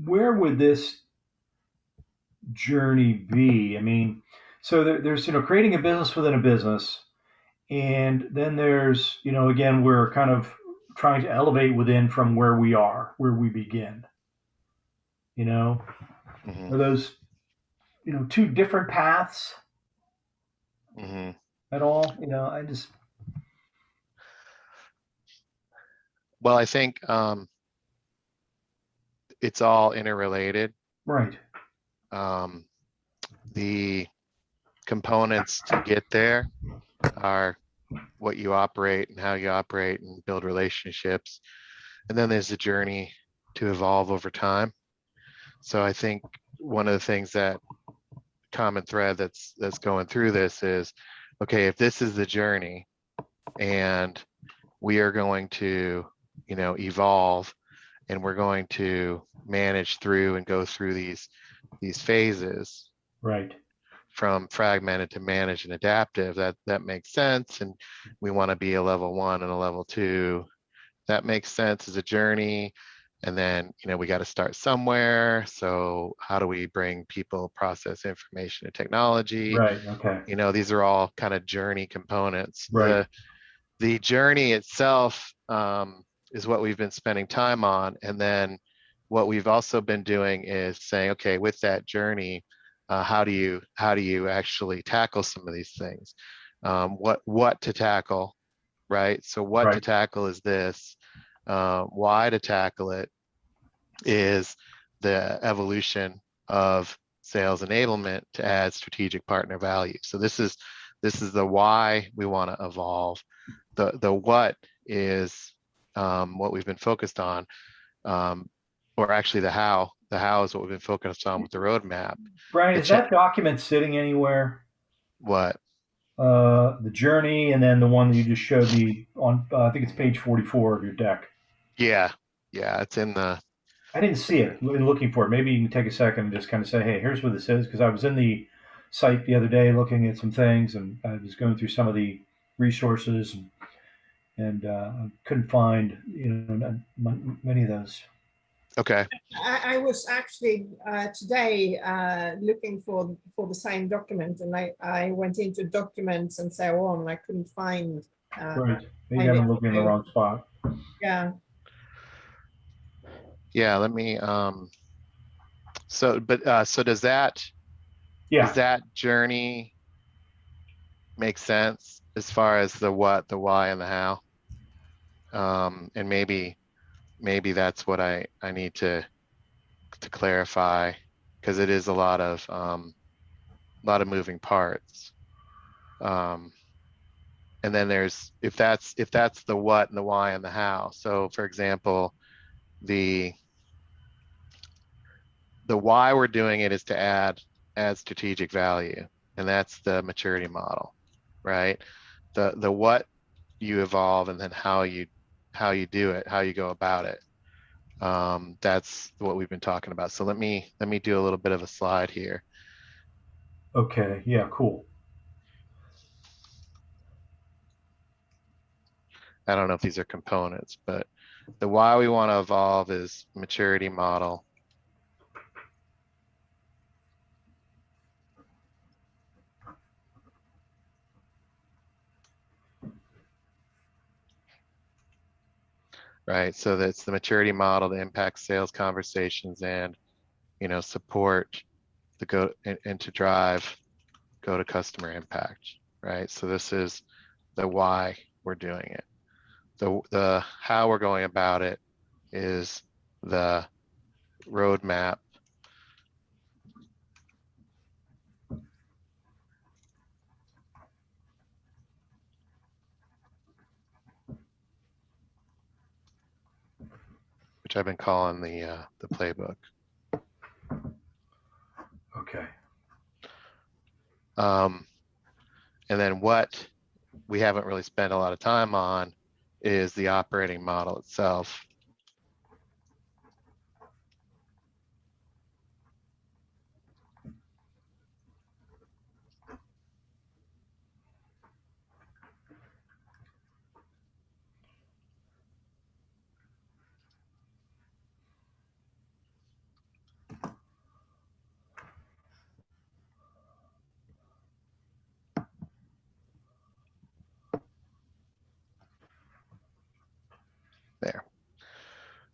where would this journey be? I mean, so there's creating a business within a business, and then there's again we're kind of trying to elevate within from where we are, where we begin. You know, Hmm. are those two different paths Hmm. at all? I just Well, I think it's all interrelated. right, Um, the components to get there are what you operate and how you operate and build relationships. And then there's the journey to evolve over time. So I think one of the things that common thread that's going through this is, okay, if this is the journey and we are going to, evolve, and we're going to manage through and go through these phases right, from fragmented to managed and adaptive, that makes sense. And we want to be a level one and a level two. That makes sense as a journey. And then, we got to start somewhere. So how do we bring people, process, information, and technology? right. Okay, These are all kind of journey components. right, The journey itself is what we've been spending time on. And then what we've also been doing is saying, okay, with that journey, how do you actually tackle some of these things? What to tackle, right? So what to right. tackle is this. Why to tackle it is the evolution of sales enablement to add strategic partner value. So this is the why we want to evolve. The what is what we've been focused on, um, or actually the how. The how is what we've been focused on with the roadmap. Brian, The is cha- that document sitting anywhere? what? The journey, and then the one that you just showed me on, I think it's page 44 of your deck. Yeah, yeah, it's in the. I didn't see it. Looking for it. Maybe you can take a second and just kind of say, "Hey, here's what this is," because I was in the site the other day looking at some things, and I was going through some of the resources, and I couldn't find many of those. Okay. I was actually today looking for the same document, and I went into documents and so on, and I couldn't uh, Right. Maybe find I'm it. looking in the So wrong spot. yeah, Yeah, let me so does Yeah. that journey make sense as far as the what, the why, and the how? And maybe that's what I need to clarify, because it is a lot of moving parts. Um, and then there's if that's the what and the why and the how. So for example, the the why we're doing it is to add strategic value, and that's the maturity model, right? The what you evolve, and then how you do it, how you go about it. That's what we've been talking about. So let me do a little bit of a slide here. Okay. Yeah. Cool. I don't know if these are components, but the why we want to evolve is maturity model. Right? So that's the maturity model to impact sales conversations and, support the go and to drive go to customer impact, right? So this is the why we're doing it. The how we're going about it is the roadmap, which I've been calling the playbook. Okay. Um, and then what we haven't really spent a lot of time on is the operating model itself.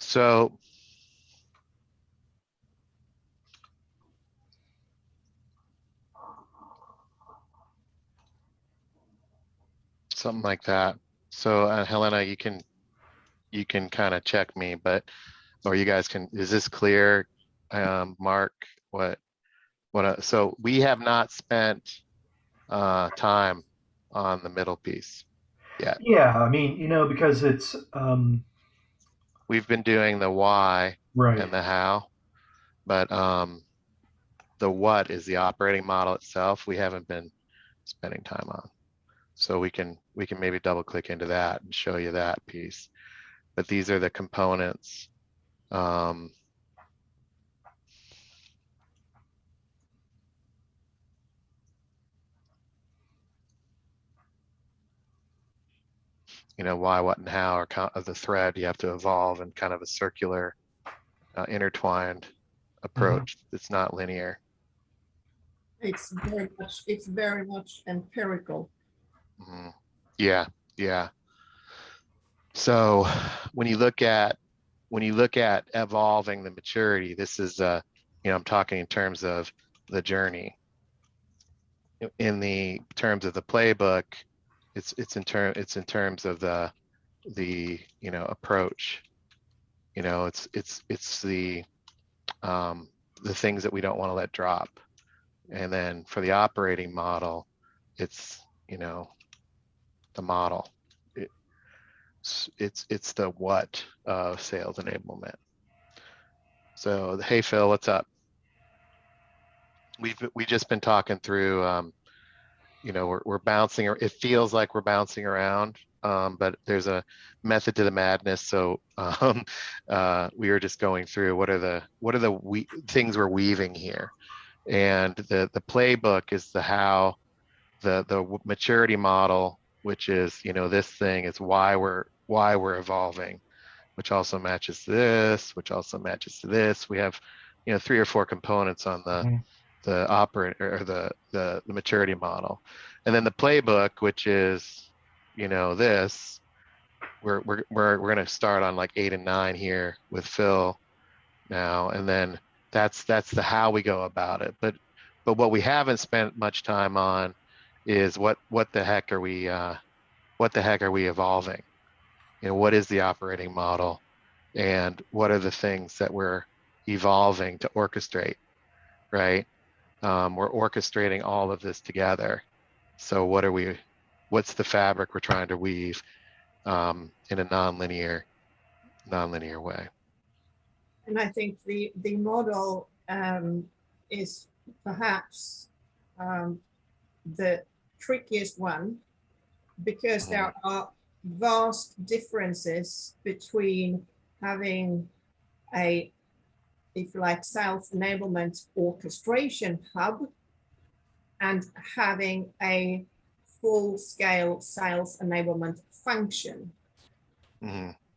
So something like that. So Helena, you can kind of check me, but or you guys can. Is this clear, Mark? So we have not spent time on the middle piece yet. Yeah, I mean, because it's We've been doing the why right. and the how, but the what is the operating model itself. We haven't been spending time on. So we can maybe double click into that and show you that piece. But these are the components. Why, what, and how are of the thread. You have to evolve in kind of a circular, intertwined approach. It's not linear. It's very much empirical. Yeah, yeah. So when you look at evolving the maturity, this is I'm talking in terms of the journey. In the terms of the playbook, it's in terms of the approach. It's the things that we don't want to let drop. And then for the operating model, it's the model. It's the what of sales enablement. So hey Phil, what's up? We've just been talking through we're bouncing, or it feels like we're bouncing around, but there's a method to the madness. So we were just going through what are the things we're weaving here, and the playbook is the how, the maturity model, which is this thing is why we're evolving, which also matches this, which also matches to this. We have 3 or 4 components on the operator, or the maturity model. And then the playbook, which is this, we're going to start on like 8 and 9 here with Phil now, and then that's the how we go about it. But what we haven't spent much time on is what the heck are we evolving? What is the operating model, and what are the things that we're evolving to orchestrate, right? We're orchestrating all of this together. So what's the fabric we're trying to weave in a non-linear way? And I think the model is perhaps the trickiest one, because there are vast differences between having a, if you like, self-enablement orchestration hub and having a full-scale sales enablement function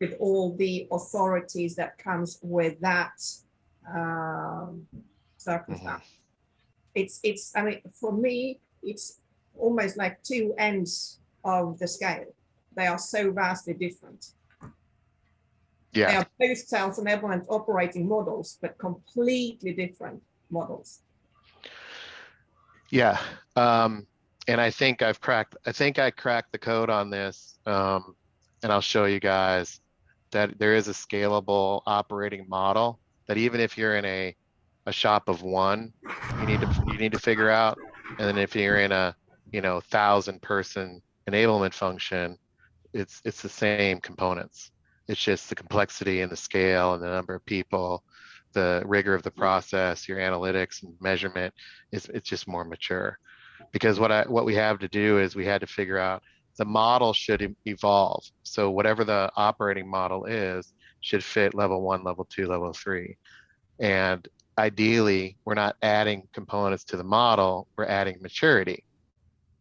with all the authorities that comes with that circumstance. I mean, for me, it's almost like 2 ends of the scale. They are so vastly different. Yeah. They are both sales enablement operating models, but completely different models. Yeah. And I think I cracked the code on this. And I'll show you guys that there is a scalable operating model that even if you're in a shop of 1, you need to figure out. And then if you're in a 1,000-person enablement function, it's the same components. It's just the complexity and the scale and the number of people, the rigor of the process, your analytics and measurement it's just more mature. Because what we have to do is we had to figure out the model should evolve. So whatever the operating model is should fit level 1, level 2, level 3. And ideally, we're not adding components to the model, we're adding maturity,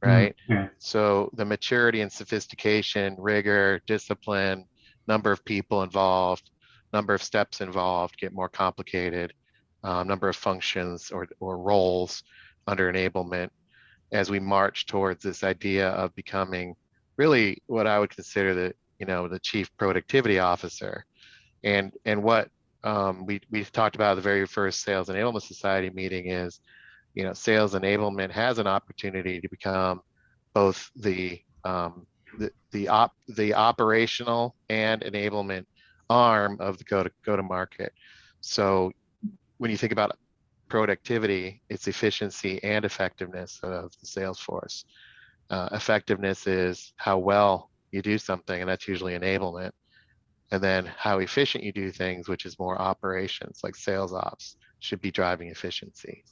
right? So the maturity and sophistication, rigor, discipline, number of people involved, number of steps involved get more complicated, number of functions or roles under enablement as we march towards this idea of becoming really what I would consider the chief productivity officer. And what we talked about at the very first Sales Enablement Society meeting is, sales enablement has an opportunity to become both the operational and enablement arm of the go to market. So when you think about productivity, it's efficiency and effectiveness of the sales force. Effectiveness is how well you do something, and that's usually enablement. And then how efficient you do things, which is more operations, like sales ops, should be driving efficiency.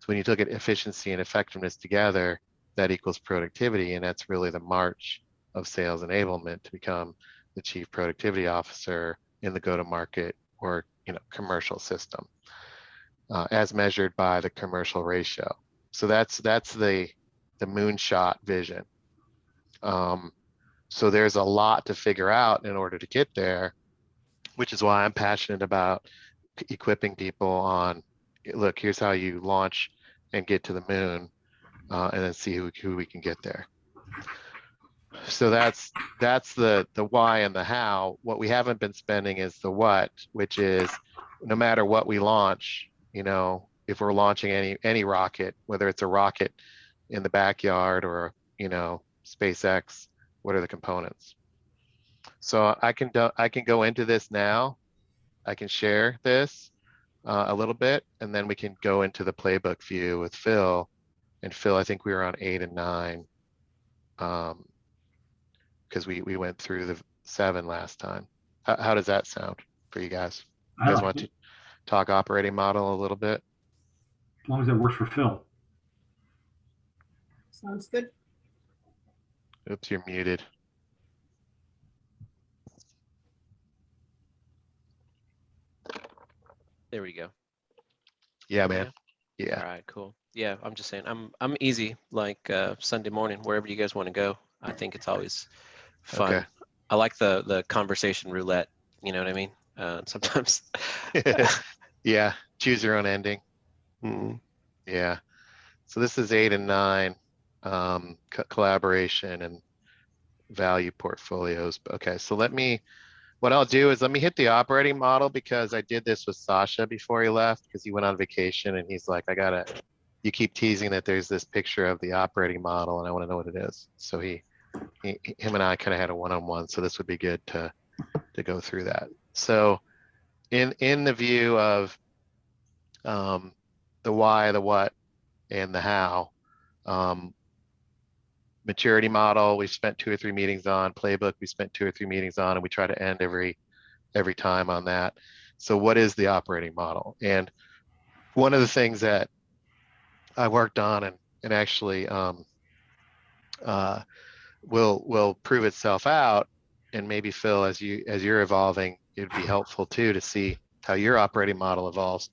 So when you look at efficiency and effectiveness together, that equals productivity, and that's really the march of sales enablement to become the chief productivity officer in the go-to-market or commercial system, as measured by the commercial ratio. So that's the moonshot vision. So there's a lot to figure out in order to get there, which is why I'm passionate about equipping people on, look, here's how you launch and get to the moon, and then see who we can get there. So that's the why and the how. What we haven't been spending is the what, which is no matter what we launch, if we're launching any rocket, whether it's a rocket in the backyard or SpaceX, what are the components? So I can go into this now. I can share this a little bit, and then we can go into the playbook view with Phil. And Phil, I think we were on 8 and 9, because we went through the 7 last time. How does that sound for you guys? You guys want to talk operating model a little bit? As long as that works for Phil. Sounds good. Oops, you're muted. There we go. Yeah, man. Yeah. All right, cool. Yeah, I'm just saying, I'm easy, like Sunday morning, wherever you guys want to go. I think it's always fun. Okay. I like the conversation roulette. You know what I mean? Sometimes. Yeah. Choose your own ending. Mm. Yeah. So this is 8 and 9, collaboration and value portfolios. Okay. So what I'll do is let me hit the operating model, because I did this with Sasha before he left, because he went on vacation and he's like, you keep teasing that there's this picture of the operating model and I want to know what it is. So him and I kind of had a one-on-one. So this would be good to go through that. So in the view of the why, the what, and the how, maturity model, we spent 2 or 3 meetings on. Playbook, we spent 2 or 3 meetings on, and we try to end every time on that. So what is the operating model? And one of the things that I worked on and actually will prove itself out, and maybe Phil, as you're evolving, it'd be helpful too to see how your operating model evolves.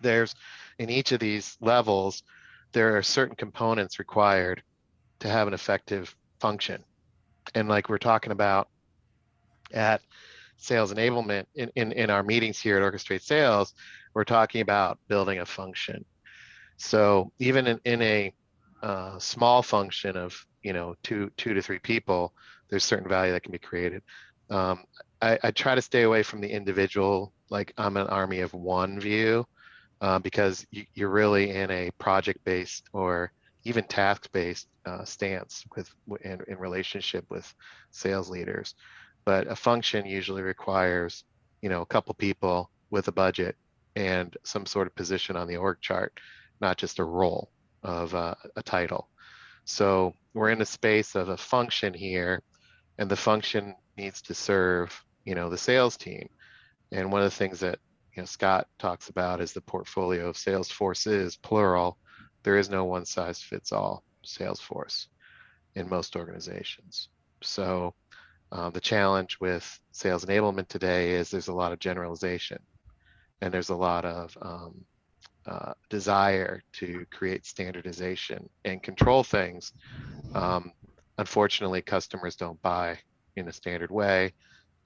There's, in each of these levels, there are certain components required to have an effective function. And like we're talking about at sales enablement in our meetings here at Orchestrate Sales, we're talking about building a function. So even in a small function of 2 to 3 people, there's certain value that can be created. I try to stay away from the individual, like I'm an army of one view, because you're really in a project-based or even task-based stance in relationship with sales leaders. But a function usually requires, a couple people with a budget and some sort of position on the org chart, not just a role of a title. So we're in a space of a function here, and the function needs to serve, the sales team. And one of the things that Scott talks about is the portfolio of sales forces, plural. There is no one size fits all sales force in most organizations. So the challenge with sales enablement today is there's a lot of generalization, and there's a lot of desire to create standardization and control things. Unfortunately, customers don't buy in a standard way,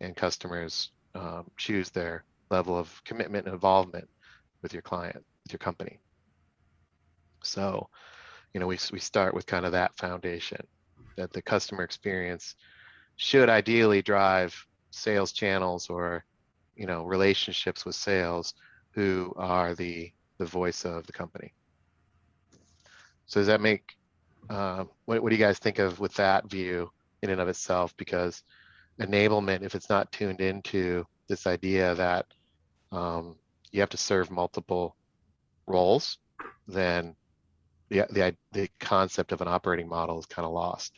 and customers choose their level of commitment and involvement with your client, with your company. So, we start with kind of that foundation, that the customer experience should ideally drive sales channels or relationships with sales, who are the voice of the company. So does that make, what do you guys think of with that view in and of itself? Because enablement, if it's not tuned into this idea that you have to serve multiple roles, then the concept of an operating model is kind of lost.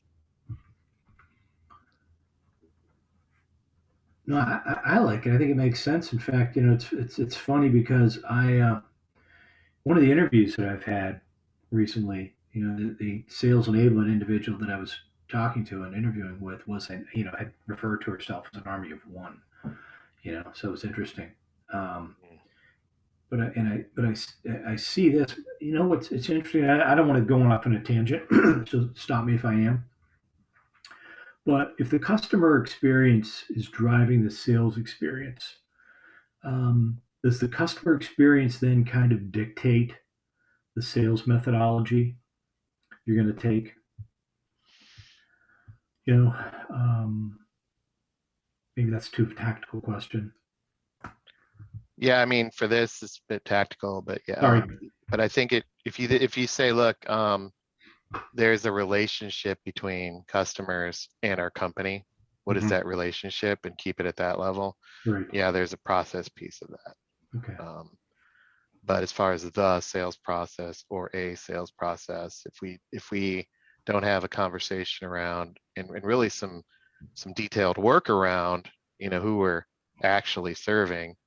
No, I like it. I think it makes sense. In fact, it's funny because one of the interviews that I've had recently, the sales enablement individual that I was talking to and interviewing with was, had referred to herself as an army of one. So it was interesting. But I see this. It's interesting. I don't want to go off on a tangent, so stop me if I am. But if the customer experience is driving the sales experience, does the customer experience then kind of dictate the sales methodology you're going to take? Maybe that's too tactical question. Yeah, I mean, for this, it's a bit tactical, but yeah. Sorry. But I think if you say, look, there's a relationship between customers and our company. What is that relationship, and keep it at that level? Right. Yeah, there's a process piece of that. Okay. But as far as the sales process or a sales process, if we don't have a conversation around and really some detailed work around, who we're actually serving,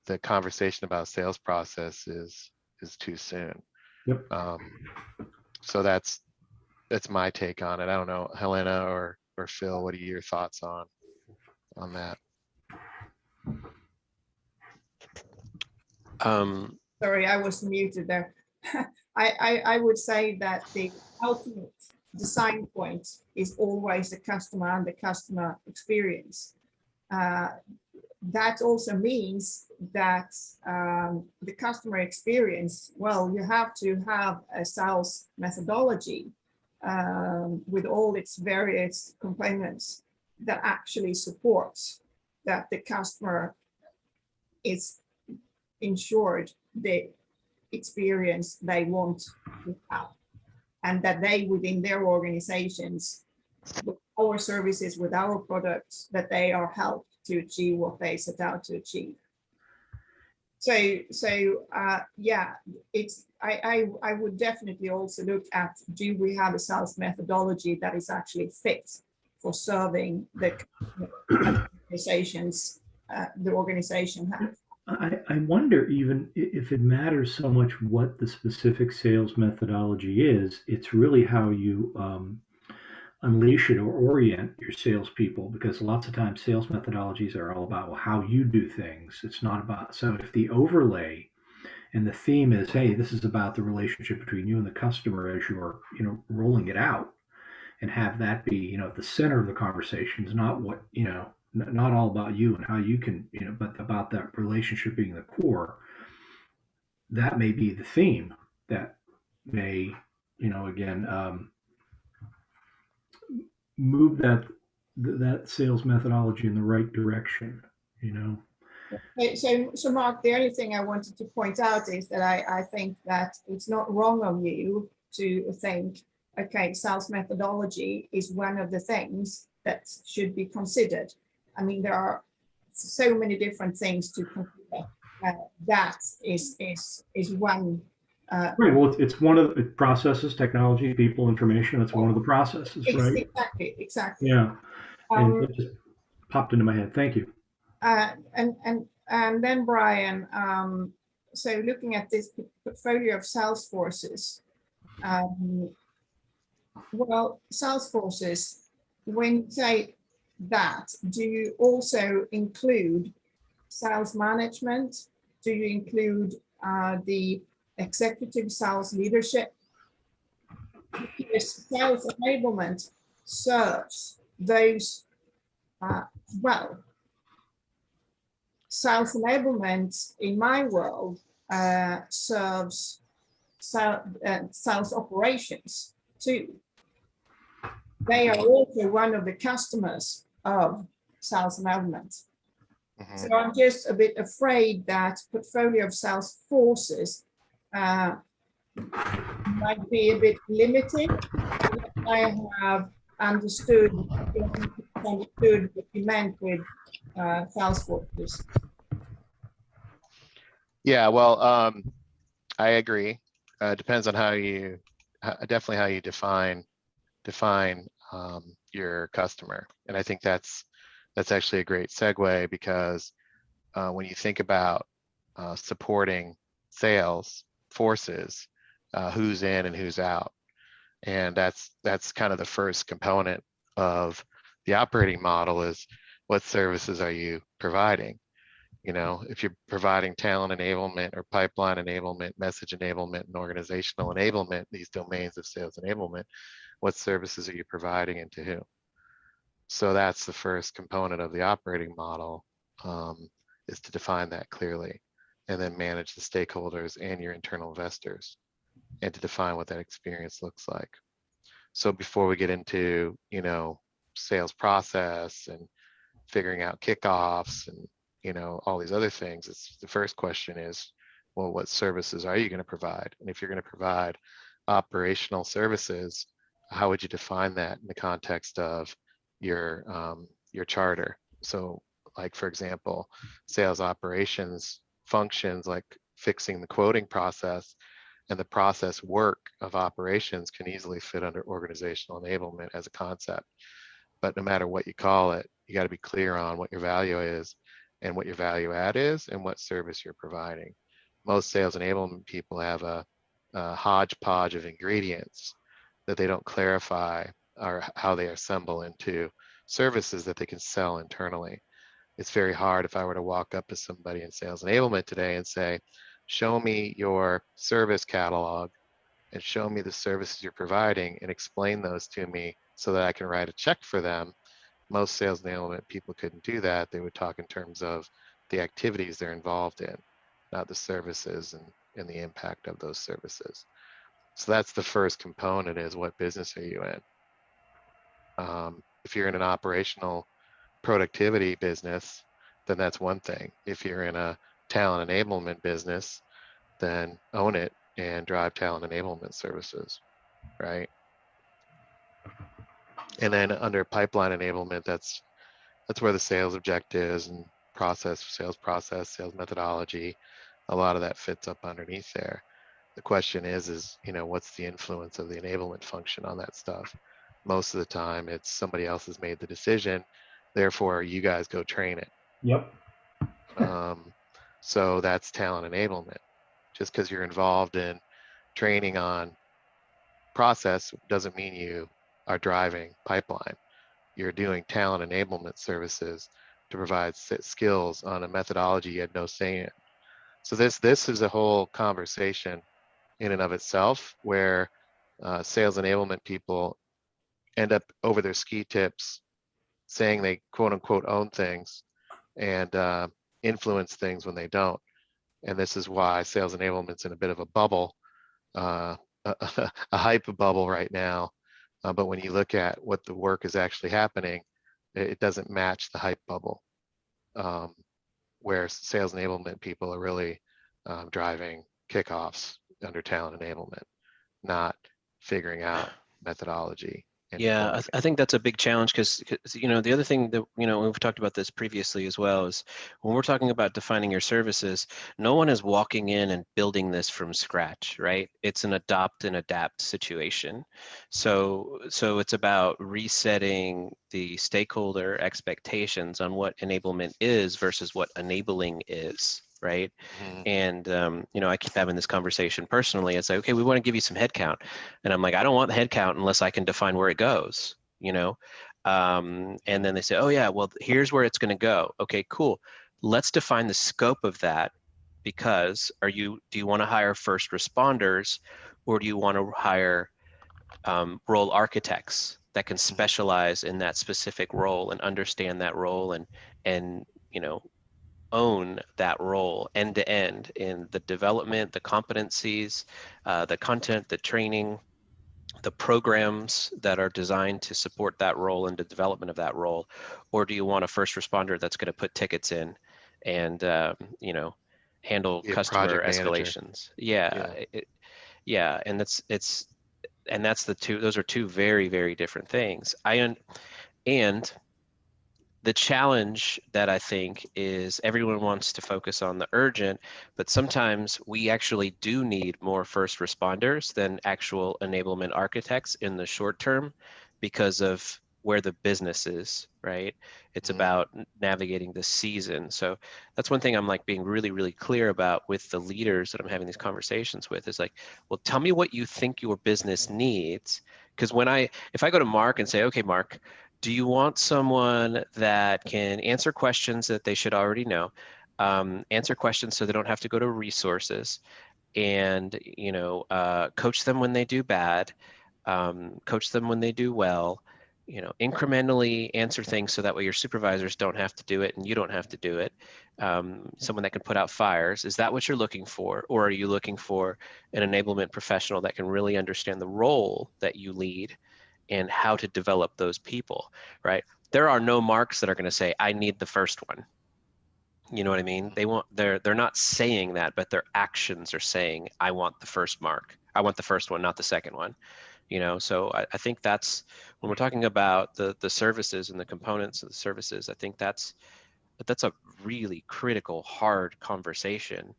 the conversation about sales process is too soon. Yep. So that's my take on it. I don't know, Helena or Phil, what are your thoughts on that? Sorry, I was muted there. I would say that the ultimate design point is always the customer and the customer experience. That also means that the customer experience, well, you have to have a sales methodology with all its various components that actually supports that the customer is ensured the experience they want to have, and that they within their organizations, with our services, with our products, that they are helped to achieve what they set out to achieve. So yeah, I would definitely also look at, do we have a sales methodology that is actually fit for serving the organizations the organization has? I wonder even if it matters so much what the specific sales methodology is. It's really how you unleash it or orient your salespeople, because lots of times sales methodologies are all about how you do things. It's not about, so if the overlay and the theme is, hey, this is about the relationship between you and the customer as you're, rolling it out, and have that be, at the center of the conversations, not what, not all about you and how you can, but about that relationship being the core. That may be the theme that may, again, move that sales methodology in the right direction. So Mark, the only thing I wanted to point out is that I think that it's not wrong of you to think, okay, sales methodology is one of the things that should be considered. I mean, there are so many different things to consider. That is one. Right. Well, it's one of the processes, technology, people, information. It's one of the processes, right? Exactly. Yeah. And it just popped into my head. Thank you. And then Brian, so looking at this portfolio of sales forces, well, sales forces, when you say that, do you also include sales management? Do you include the executive sales leadership? Because sales enablement serves those well. Sales enablement in my world serves sales operations too. They are also one of the customers of sales enablement. Mhm. So I'm just a bit afraid that portfolio of sales forces might be a bit limiting. I have understood what you meant with sales forces. Yeah, well, I agree. Depends on how you, definitely how you define your customer. And I think that's actually a great segue, because when you think about supporting sales forces, who's in and who's out. And that's kind of the first component of the operating model, is what services are you providing? You know, if you're providing talent enablement or pipeline enablement, message enablement, and organizational enablement, these domains of sales enablement, what services are you providing and to who? So that's the first component of the operating model, is to define that clearly, and then manage the stakeholders and your internal investors, and to define what that experience looks like. So before we get into, you know, sales process and figuring out kickoffs and, you know, all these other things, it's the first question is, well, what services are you going to provide? And if you're going to provide operational services, how would you define that in the context of your charter? So, like, for example, sales operations functions like fixing the quoting process and the process work of operations can easily fit under organizational enablement as a concept. But no matter what you call it, you got to be clear on what your value is and what your value add is and what service you're providing. Most sales enablement people have a hodgepodge of ingredients that they don't clarify or how they assemble into services that they can sell internally. It's very hard if I were to walk up to somebody in sales enablement today and say, show me your service catalog and show me the services you're providing and explain those to me so that I can write a check for them. Most sales enablement people couldn't do that. They would talk in terms of the activities they're involved in, not the services and the impact of those services. So that's the first component, is what business are you in? If you're in an operational productivity business, then that's one thing. If you're in a talent enablement business, then own it and drive talent enablement services, right? And then under pipeline enablement, that's where the sales objectives and sales process, sales methodology, a lot of that fits up underneath there. The question is, you know, what's the influence of the enablement function on that stuff? Most of the time, it's somebody else has made the decision, therefore you guys go train it. Yep. So that's talent enablement. Just because you're involved in training on process doesn't mean you are driving pipeline. You're doing talent enablement services to provide skills on a methodology you had no say in. So this is a whole conversation in and of itself, where sales enablement people end up over their ski tips saying they quote unquote own things and influence things when they don't. And this is why sales enablement's in a bit of a bubble, a hype bubble right now. But when you look at what the work is actually happening, it doesn't match the hype bubble, where sales enablement people are really driving kickoffs under talent enablement, not figuring out methodology and Yeah, deploying I it. think that's a big challenge because, you know, the other thing that, you know, we've talked about this previously as well, is when we're talking about defining your services, no one is walking in and building this from scratch, right? It's an adopt and adapt situation. So it's about resetting the stakeholder expectations on what enablement is versus what enabling is, right? And you know, I keep having this conversation personally. It's like, okay, we want to give you some headcount, and I'm like, I don't want the headcount unless I can define where it goes, you know. And then they say, oh yeah, well, here's where it's going to go. Okay, cool. Let's define the scope of that, because do you want to hire first responders, or do you want to hire role architects that can specialize in that specific role and understand that role and you know, own that role end to end in the development, the competencies, the content, the training, the programs that are designed to support that role and the development of that role? Or do you want a first responder that's going to put tickets in and handle Be a customer project manager. escalations. Yeah, Yeah. yeah, and that's those are two very, very different things. And the challenge that I think is everyone wants to focus on the urgent, but sometimes we actually do need more first responders than actual enablement architects in the short term because of where the business is, right? It's about navigating the season. So that's one thing I'm like being really, really clear about with the leaders that I'm having these conversations with is like, well, tell me what you think your business needs. Because if I go to Mark and say, okay, Mark, do you want someone that can answer questions that they should already know, answer questions so they don't have to go to resources, and coach them when they do bad, coach them when they do well, incrementally answer things so that way your supervisors don't have to do it and you don't have to do it. Someone that can put out fires. Is that what you're looking for? Or are you looking for an enablement professional that can really understand the role that you lead and how to develop those people, right? There are no Marks that are going to say, I need the first one. You know what I mean? They're not saying that, but their actions are saying, I want the first Mark. I want the first one, not the second one. So I think that's when we're talking about the services and the components of the services, I think that's a really critical, hard conversation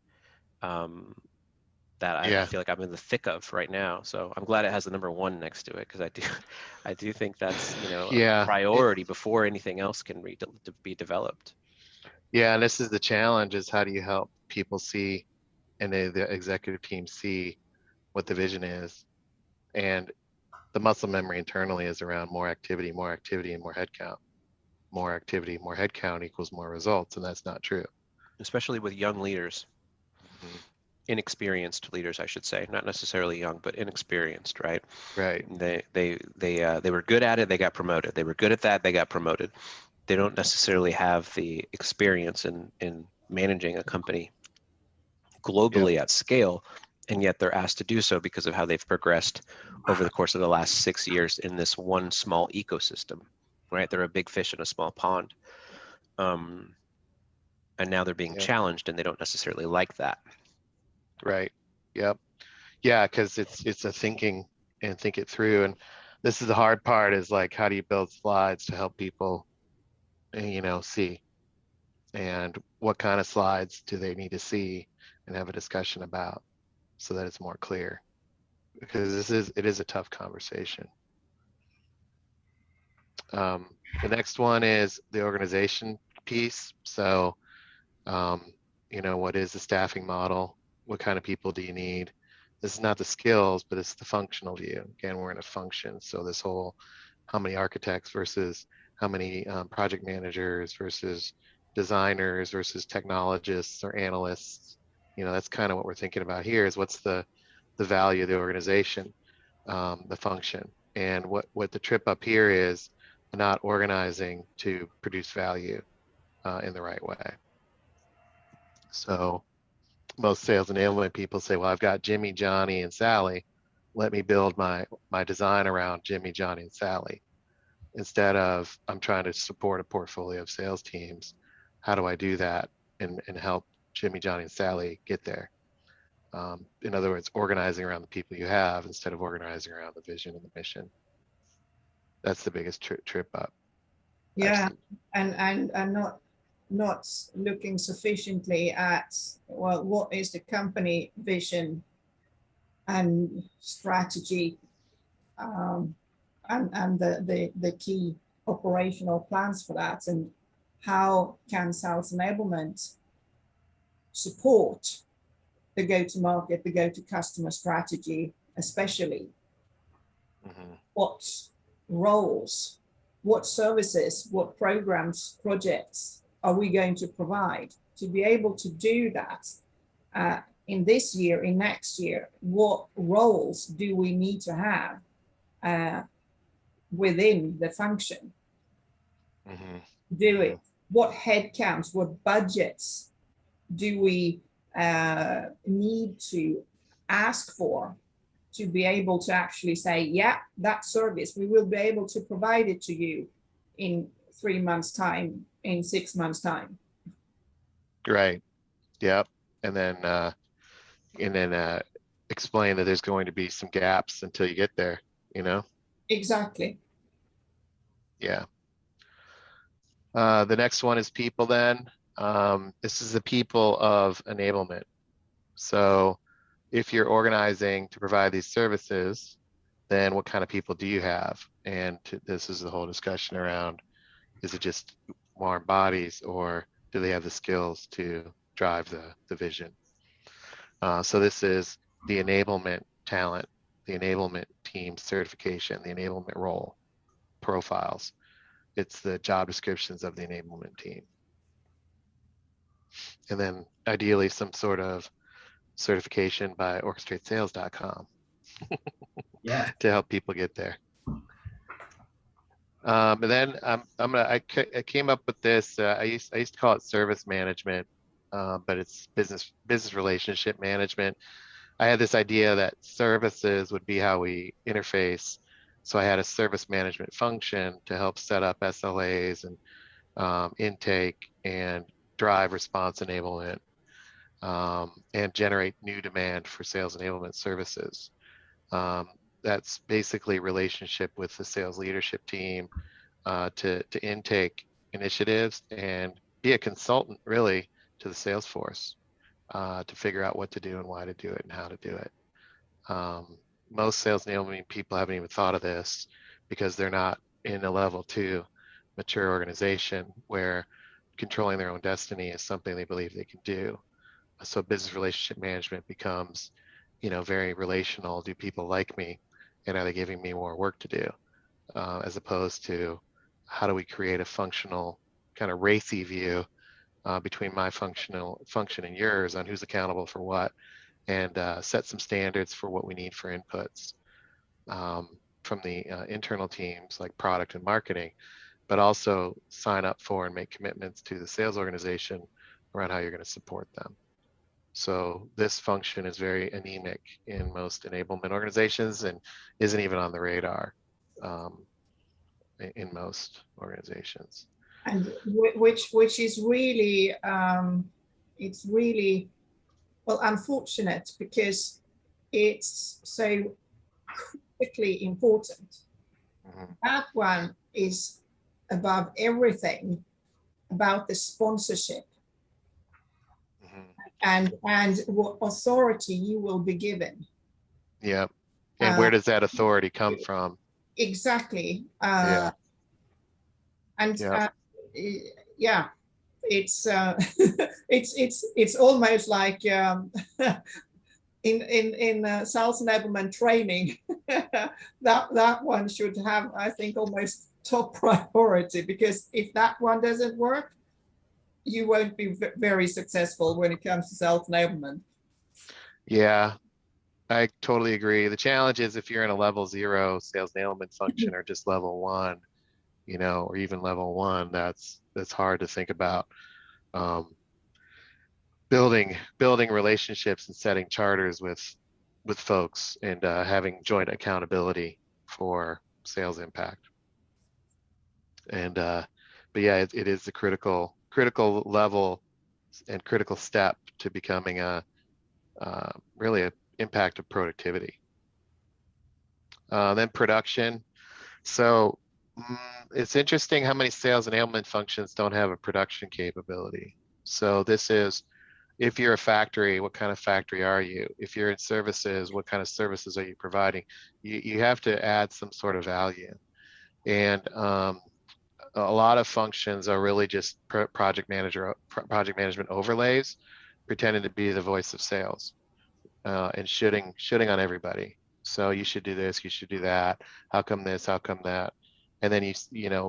that I Yeah. feel like I'm in the thick of right now. So I'm glad it has the number 1 next to it, because I do think that's a Yeah. priority before anything else can be developed. Yeah. And this is the challenge: is how do you help people see, and the executive team see what the vision is, and the muscle memory internally is around more activity, and more headcount. More activity, more headcount equals more results, and that's not true. Especially with young leaders. Mhm. Inexperienced leaders, I should say, not necessarily young, but inexperienced, right? Right. They were good at it, they got promoted. They were good at that, they got promoted. They don't necessarily have the experience in managing a company Yep. globally at scale, and yet they're asked to do so because of how they've progressed over the course of the last 6 years in this one small ecosystem, right? They're a big fish in a small pond. And now they're being Yep. challenged, and they don't necessarily like that. Right. Yep. Yeah, because it's a thinking and think it through. And this is the hard part: is like, how do you build slides to help people, see, and what kind of slides do they need to see and have a discussion about, so that it's more clear, because it is a tough conversation. The next one is the organization piece. So, what is the staffing model? What kind of people do you need? This is not the skills, but it's the functional view. Again, we're in a function. So this whole, how many architects versus how many project managers versus designers versus technologists or analysts, that's kind of what we're thinking about here, is what's the value of the organization, the function. And what the trip up here is not organizing to produce value in the right way. So most sales enablement people say, well, I've got Jimmy, Johnny, and Sally. Let me build my design around Jimmy, Johnny, and Sally. Instead of, I'm trying to support a portfolio of sales teams. How do I do that and help Jimmy, Johnny, and Sally get there? In other words, organizing around the people you have instead of organizing around the vision and the mission. That's the biggest trip up. Yeah, and not looking sufficiently at, well, what is the company vision and strategy, and the key operational plans for that, and how can sales enablement support the go-to-market, the go-to-customer strategy, especially what roles, what services, what programs, projects are we going to provide to be able to do that in this year, in next year? What roles do we need to have within the function? Do it. What headcounts, what budgets do we need to ask for to be able to actually say, yeah, that service, we will be able to provide it to you in 3 months' time, in 6 months' time? Right. Yep. And then explain that there's going to be some gaps until you get there, you know? Exactly. Yeah. The next one is people then. This is the people of enablement. So if you're organizing to provide these services, then what kind of people do you have? And this is the whole discussion around, is it just warm bodies, or do they have the skills to drive the vision? So this is the enablement talent, the enablement team certification, the enablement role profiles. It's the job descriptions of the enablement team. And then ideally some sort of certification by orchestratesales.com Yeah. to help people get there. And then I came up with this. I used to call it service management, but it's business relationship management. I had this idea that services would be how we interface. So I had a service management function to help set up SLAs and intake and drive response enablement, and generate new demand for sales enablement services. That's basically relationship with the sales leadership team, to intake initiatives and be a consultant really to the sales force, to figure out what to do and why to do it and how to do it. Most sales enablement people haven't even thought of this because they're not in a level 2 mature organization where controlling their own destiny is something they believe they can do. So business relationship management becomes, very relational. Do people like me, and are they giving me more work to do, as opposed to how do we create a functional kind of racy view, between my function and yours on who's accountable for what, and set some standards for what we need for inputs, from the internal teams like product and marketing, but also sign up for and make commitments to the sales organization around how you're going to support them. So this function is very anemic in most enablement organizations and isn't even on the radar, in most organizations. And which is really, it's really, well, unfortunate because it's so critically important. Mhm. That one is above everything about the sponsorship Mhm. and what authority you will be given. Yeah. And where Uh, does that authority come from? exactly. Yeah. And Yeah. yeah, it's it's almost like in sales enablement training. that one should have, I think, almost top priority, because if that one doesn't work, you won't be very successful when it comes to sales enablement. Yeah. I totally agree. The challenge is if you're in a level 0 sales enablement function or just level 1, or even level 1, that's hard to think about. Building relationships and setting charters with folks, and having joint accountability for sales impact. And but yeah, it is the critical level and critical step to becoming a really an impact of productivity. Then production. So it's interesting how many sales enablement functions don't have a production capability. So this is, if you're a factory, what kind of factory are you? If you're in services, what kind of services are you providing? You have to add some sort of value. And a lot of functions are really just project management overlays, pretending to be the voice of sales, and shitting on everybody. So you should do this, you should do that. How come this? How come that? And then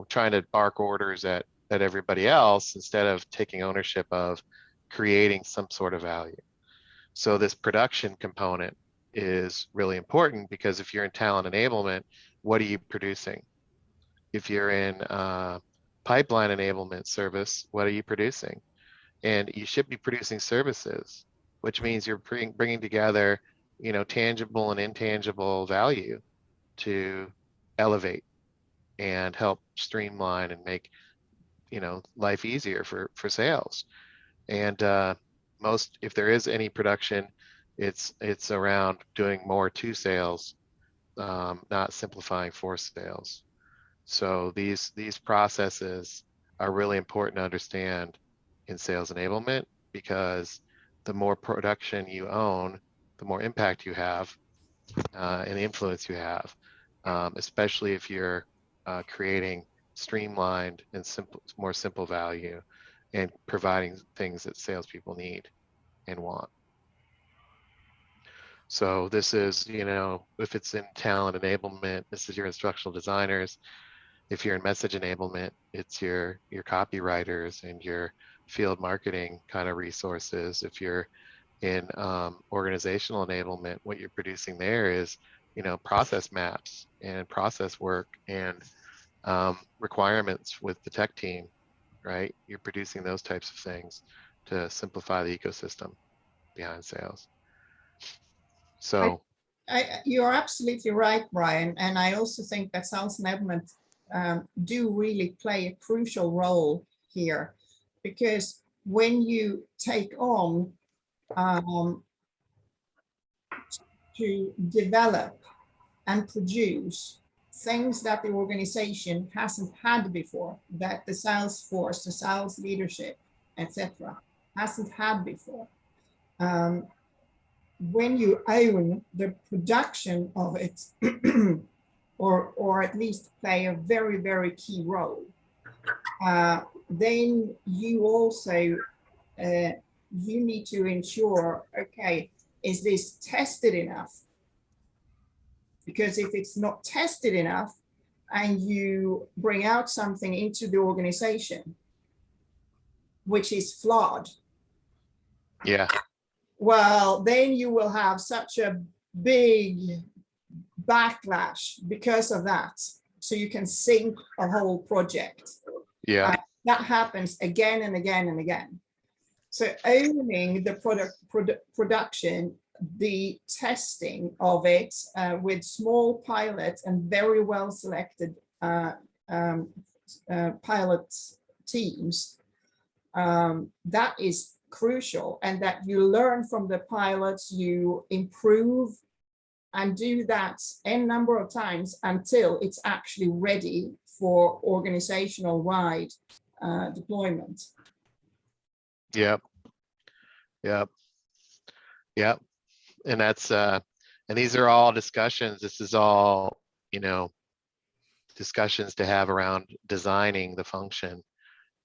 trying to bark orders at everybody else instead of taking ownership of creating some sort of value. So this production component is really important, because if you're in talent enablement, what are you producing? If you're in pipeline enablement service, what are you producing? And you should be producing services, which means you're bringing together, tangible and intangible value to elevate and help streamline and make, life easier for sales. And most, if there is any production, it's around doing more to sales, not simplifying for sales. So these processes are really important to understand in sales enablement, because the more production you own, the more impact you have and influence you have, especially if you're creating streamlined and simple, more simple value and providing things that salespeople need and want. So this is, you know, if it's in talent enablement, this is your instructional designers. If you're in message enablement, it's your copywriters and your field marketing kind of resources. If you're in organizational enablement, what you're producing there is, you know, process maps and process work and requirements with the tech team, right? You're producing those types of things to simplify the ecosystem behind sales. So You're absolutely right, Brian. And I also think that sales enablement do really play a crucial role here, because when you take on to develop and produce things that the organization hasn't had before, that the sales force, the sales leadership, etc., hasn't had before. When you own the production of it, or at least play a very, very key role, then you also you need to ensure, okay, is this tested enough? Because if it's not tested enough and you bring out something into the organization which is flawed, yeah, well, then you will have such a big backlash because of that. So you can sink a whole project. yeah, That happens again and again and again. So owning the production, the testing of it with small pilots and very well selected pilot teams, that is crucial, and that you learn from the pilots, you improve and do that n number of times until it's actually ready for organizational wide deployment. yep, yep, yep. And that's and these are all discussions. This is all, you know, discussions to have around designing the function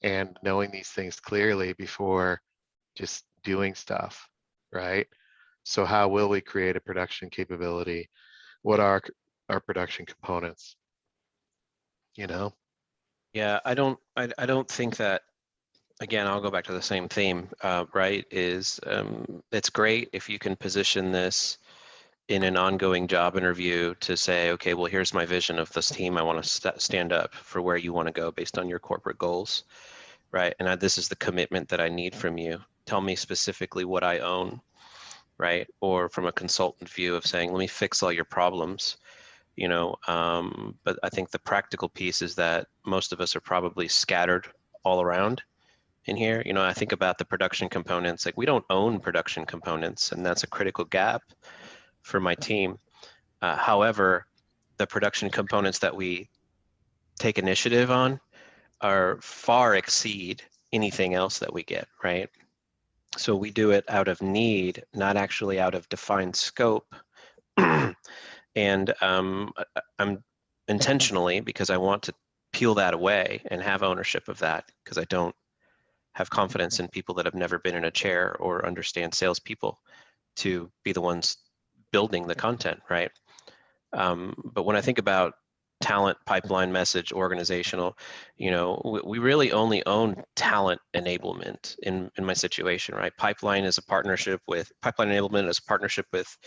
and knowing these things clearly before just doing stuff, right? So how will we create a production capability? What are our production components? You know? Yeah, I don't think that, again, I'll go back to the same theme, right? It's great if you can position this in an ongoing job interview to say, okay, well, here's my vision of this team. I want to stand up for where you want to go based on your corporate goals, right? And this is the commitment that I need from you. Tell me specifically what I own, right? Or from a consultant view of saying, let me fix all your problems, you know. But I think the practical piece is that most of us are probably scattered all around in here. You know, I think about the production components, like we don't own production components, and that's a critical gap for my team. However, the production components that we take initiative on are far exceed anything else that we get, right? So we do it out of need, not actually out of defined scope. And I'm intentionally, because I want to peel that away and have ownership of that, because I don't have confidence in people that have never been in a chair or understand salespeople to be the ones building the content, right? But when I think about talent, pipeline, message, organizational, you know, we really only own talent enablement in my situation, right? Pipeline enablement is a partnership with,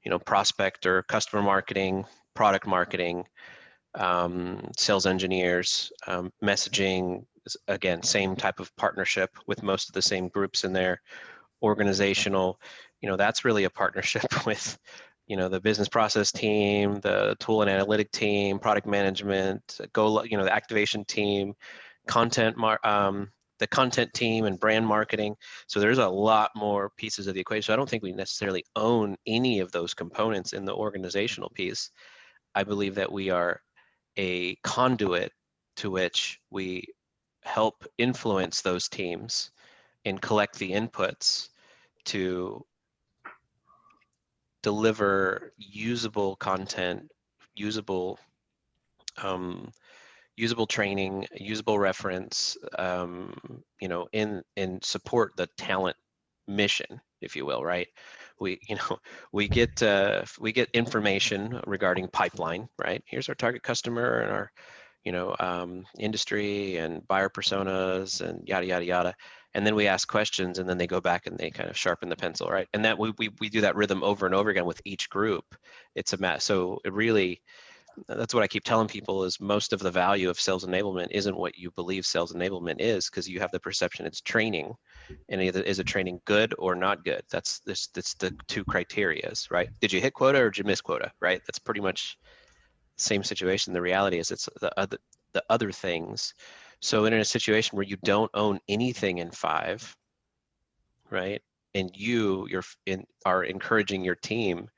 you know, prospect or customer marketing, product marketing, sales engineers, messaging, again, same type of partnership with most of the same groups in there. Organizational, you know, that's really a partnership with, you know, the business process team, the tool and analytic team, product management, you know, the activation team, content, the content team and brand marketing. So there's a lot more pieces of the equation. So I don't think we necessarily own any of those components in the organizational piece. I believe that we are a conduit to which we help influence those teams and collect the inputs to deliver usable content, usable usable training, usable reference, in support the talent mission, if you will, right? We, we get information regarding pipeline, right? Here's our target customer and our, industry and buyer personas and yada, yada, yada. And then we ask questions and then they go back and they kind of sharpen the pencil, right? And that we do that rhythm over and over again with each group. It's a mess. So it really, that's what I keep telling people is most of the value of sales enablement isn't what you believe sales enablement is, because you have the perception it's training, and either is it training good or not good. That's the two criterias, right? Did you hit quota or did you miss quota, right? That's pretty much the same situation. The reality is it's the other things. So in a situation where you don't own anything in 5, right, and are encouraging your team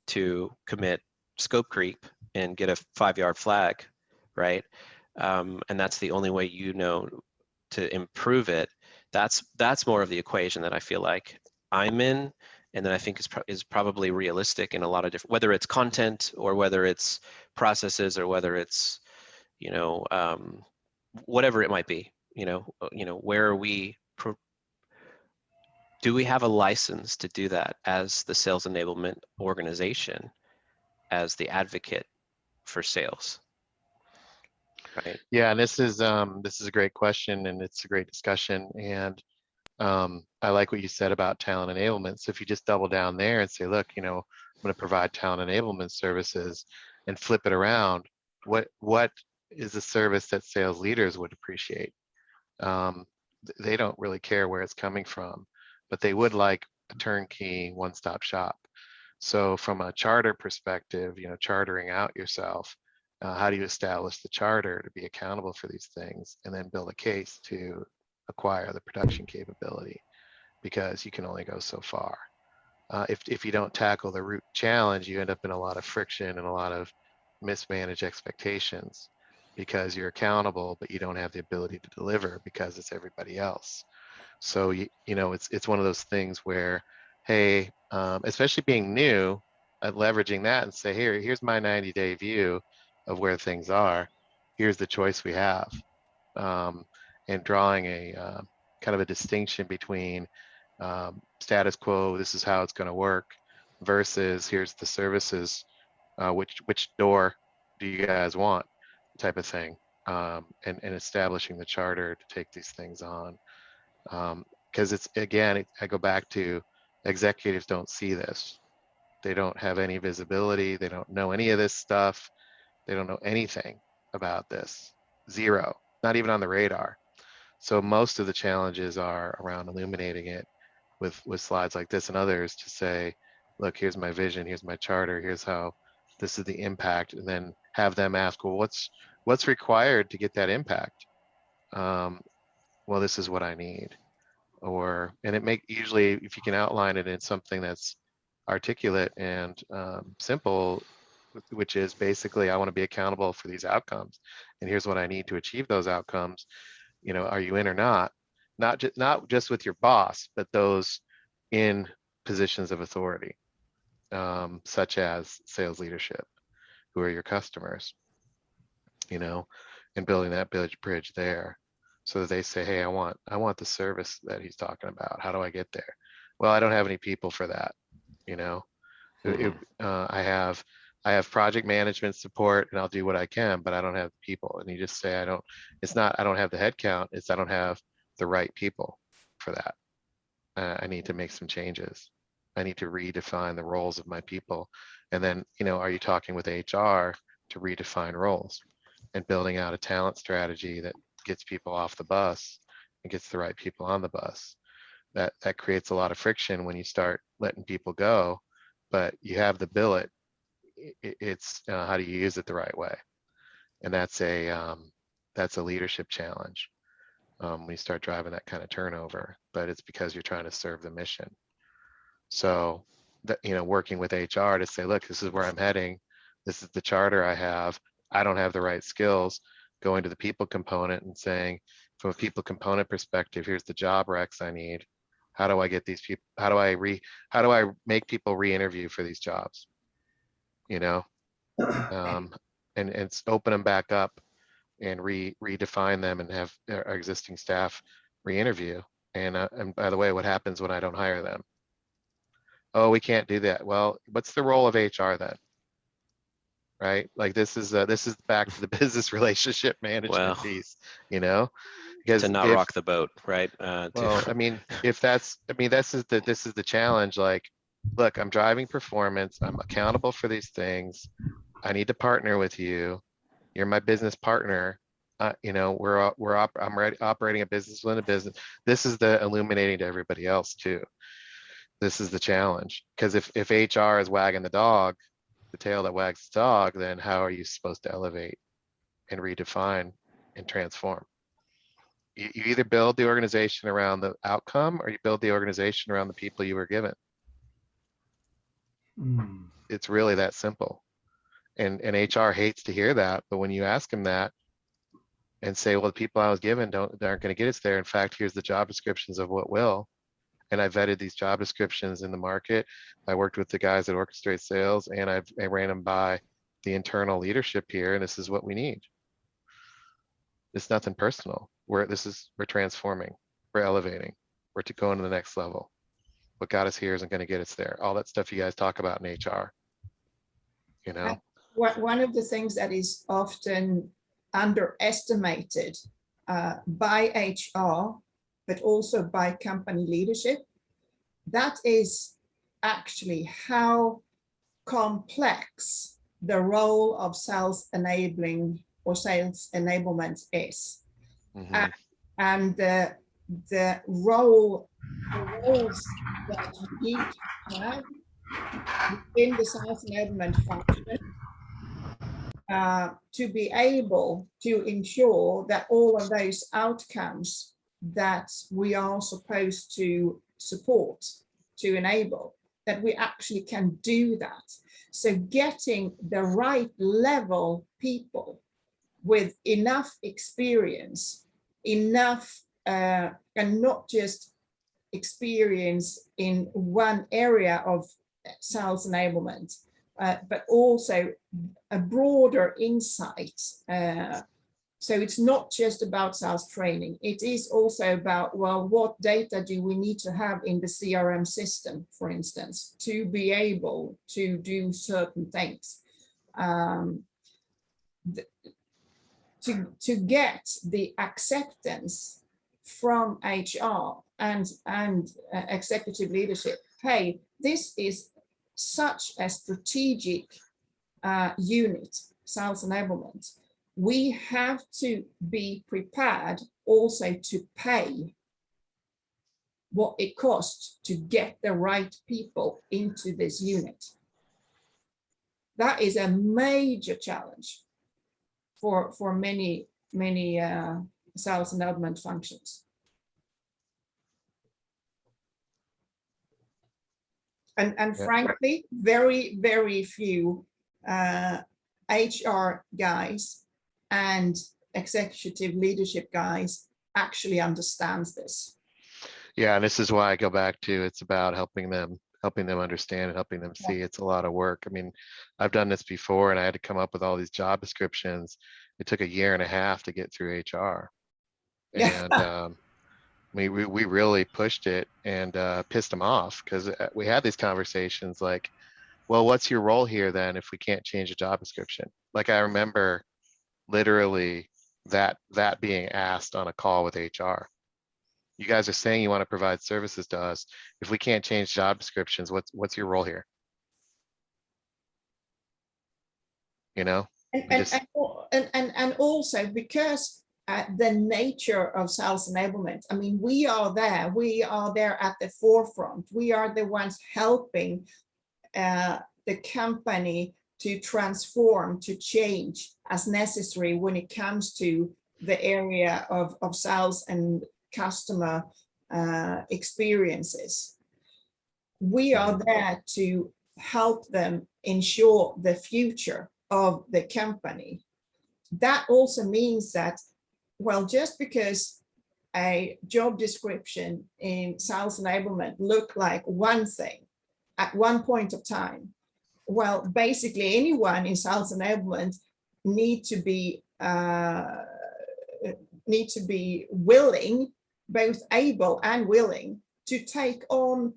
to commit scope creep and get a 5-yard flag, right? And that's the only way to improve it. That's more of the equation that I feel like I'm in, and that I think is probably realistic in a lot of different, whether it's content or whether it's processes or whether it's whatever it might be. Where are we? Do we have a license to do that as the sales enablement organization, as the advocate for sales? Right. Yeah, and this is a great question, and it's a great discussion. And I like what you said about talent enablement. So if you just double down there and say, look, I'm going to provide talent enablement services, and flip it around, what is the service that sales leaders would appreciate? They don't really care where it's coming from, but they would like a turnkey one-stop shop. So from a charter perspective, chartering out yourself, how do you establish the charter to be accountable for these things, and then build a case to acquire the production capability, because you can only go so far. If you don't tackle the root challenge, you end up in a lot of friction and a lot of mismanaged expectations, because you're accountable, but you don't have the ability to deliver because it's everybody else. So it's one of those things where, hey, especially being new, leveraging that and say, here's my 90-day view of where things are. Here's the choice we have, and drawing a kind of a distinction between status quo, this is how it's going to work, versus here's the services, which door do you guys want, type of thing, and establishing the charter to take these things on. Because I go back to, executives don't see this. They don't have any visibility. They don't know any of this stuff. They don't know anything about this. Zero, not even on the radar. So most of the challenges are around illuminating it with slides like this and others to say, look, here's my vision, here's my charter, here's how this is the impact, and then have them ask, well, what's required to get that impact? Well, this is what I need. And usually if you can outline it in something that's articulate and simple, which is basically, I want to be accountable for these outcomes, and here's what I need to achieve those outcomes. Are you in or not? Not just with your boss, but those in positions of authority, such as sales leadership, who are your customers, and building that bridge there, so that they say, hey, I want the service that he's talking about. How do I get there? Well, I don't have any people for that. I have project management support, and I'll do what I can, but I don't have people. And you just say, I don't have the headcount. It's I don't have the right people for that. I need to make some changes. I need to redefine the roles of my people. And then, are you talking with HR to redefine roles, and building out a talent strategy that gets people off the bus and gets the right people on the bus? That creates a lot of friction when you start letting people go, but you have the billet. It's how do you use it the right way? And that's a leadership challenge. when you start driving that kind of turnover, but it's because you're trying to serve the mission. So that, working with HR to say, look, this is where I'm heading. This is the charter I have. I don't have the right skills. Going to the people component and saying, from a people component perspective, here's the job recs I need. How do I get these people? How do I make people re-interview for these jobs? And open them back up and redefine them and have our existing staff re-interview. And by the way, what happens when I don't hire them? Oh, we can't do that. Well, what's the role of HR then? Right? Like this is back to the business relationship management Well, piece, because to not rock the boat, right? Well, I mean, this is the challenge. Like, look, I'm driving performance. I'm accountable for these things. I need to partner with you. You're my business partner. I'm operating a business within a business. This is the illuminating to everybody else too. This is the challenge, because if HR is wagging the dog, the tail that wags the dog, then how are you supposed to elevate and redefine and transform? You either build the organization around the outcome or you build the organization around the people you were given. Mm. It's really that simple. And HR hates to hear that, but when you ask them that and say, well, the people I was given aren't going to get us there. In fact, here's the job descriptions of what will. And I vetted these job descriptions in the market. I worked with the guys that orchestrate sales, and I ran them by the internal leadership here, and this is what we need. It's nothing personal. We're transforming, we're elevating, we're going to the next level. What got us here isn't going to get us there. All that stuff you guys talk about in HR, One of the things that is often underestimated by HR, but also by company leadership, that is actually how complex the role of sales enabling or sales enablement is. Mhm. And the roles that you need to have within the sales enablement function to be able to ensure that all of those outcomes that we are supposed to support, to enable, that we actually can do that. So getting the right level people with enough experience, enough, and not just experience in one area of sales enablement, but also a broader insight. So it's not just about sales training. It is also about, well, what data do we need to have in the CRM system, for instance, to be able to do certain things. To get the acceptance from HR and executive leadership, hey, this is such a strategic unit, sales enablement. We have to be prepared also to pay what it costs to get the right people into this unit. That is a major challenge for many sales enablement functions. And Yeah. frankly, very few HR guys and executive leadership guys actually understands this. Yeah, and this is why I go back to, it's about helping them understand and helping them see. It's a lot of work. I mean, I've done this before and I had to come up with all these job descriptions. It took 1.5 years to get through HR. And we really pushed it and pissed them off, because we had these conversations like, well, what's your role here then if we can't change the job description? Like, I remember literally that being asked on a call with HR. You guys are saying you want to provide services to us. If we can't change job descriptions, what's your role here? And also because the nature of sales enablement, I mean, we are there at the forefront. We are the ones helping the company to transform, to change as necessary when it comes to the area of sales and customer experiences. We are there to help them ensure the future of the company. That also means that, well, just because a job description in sales enablement look like one thing at one point of time, well, basically anyone in sales enablement need to be willing, both able and willing, to take on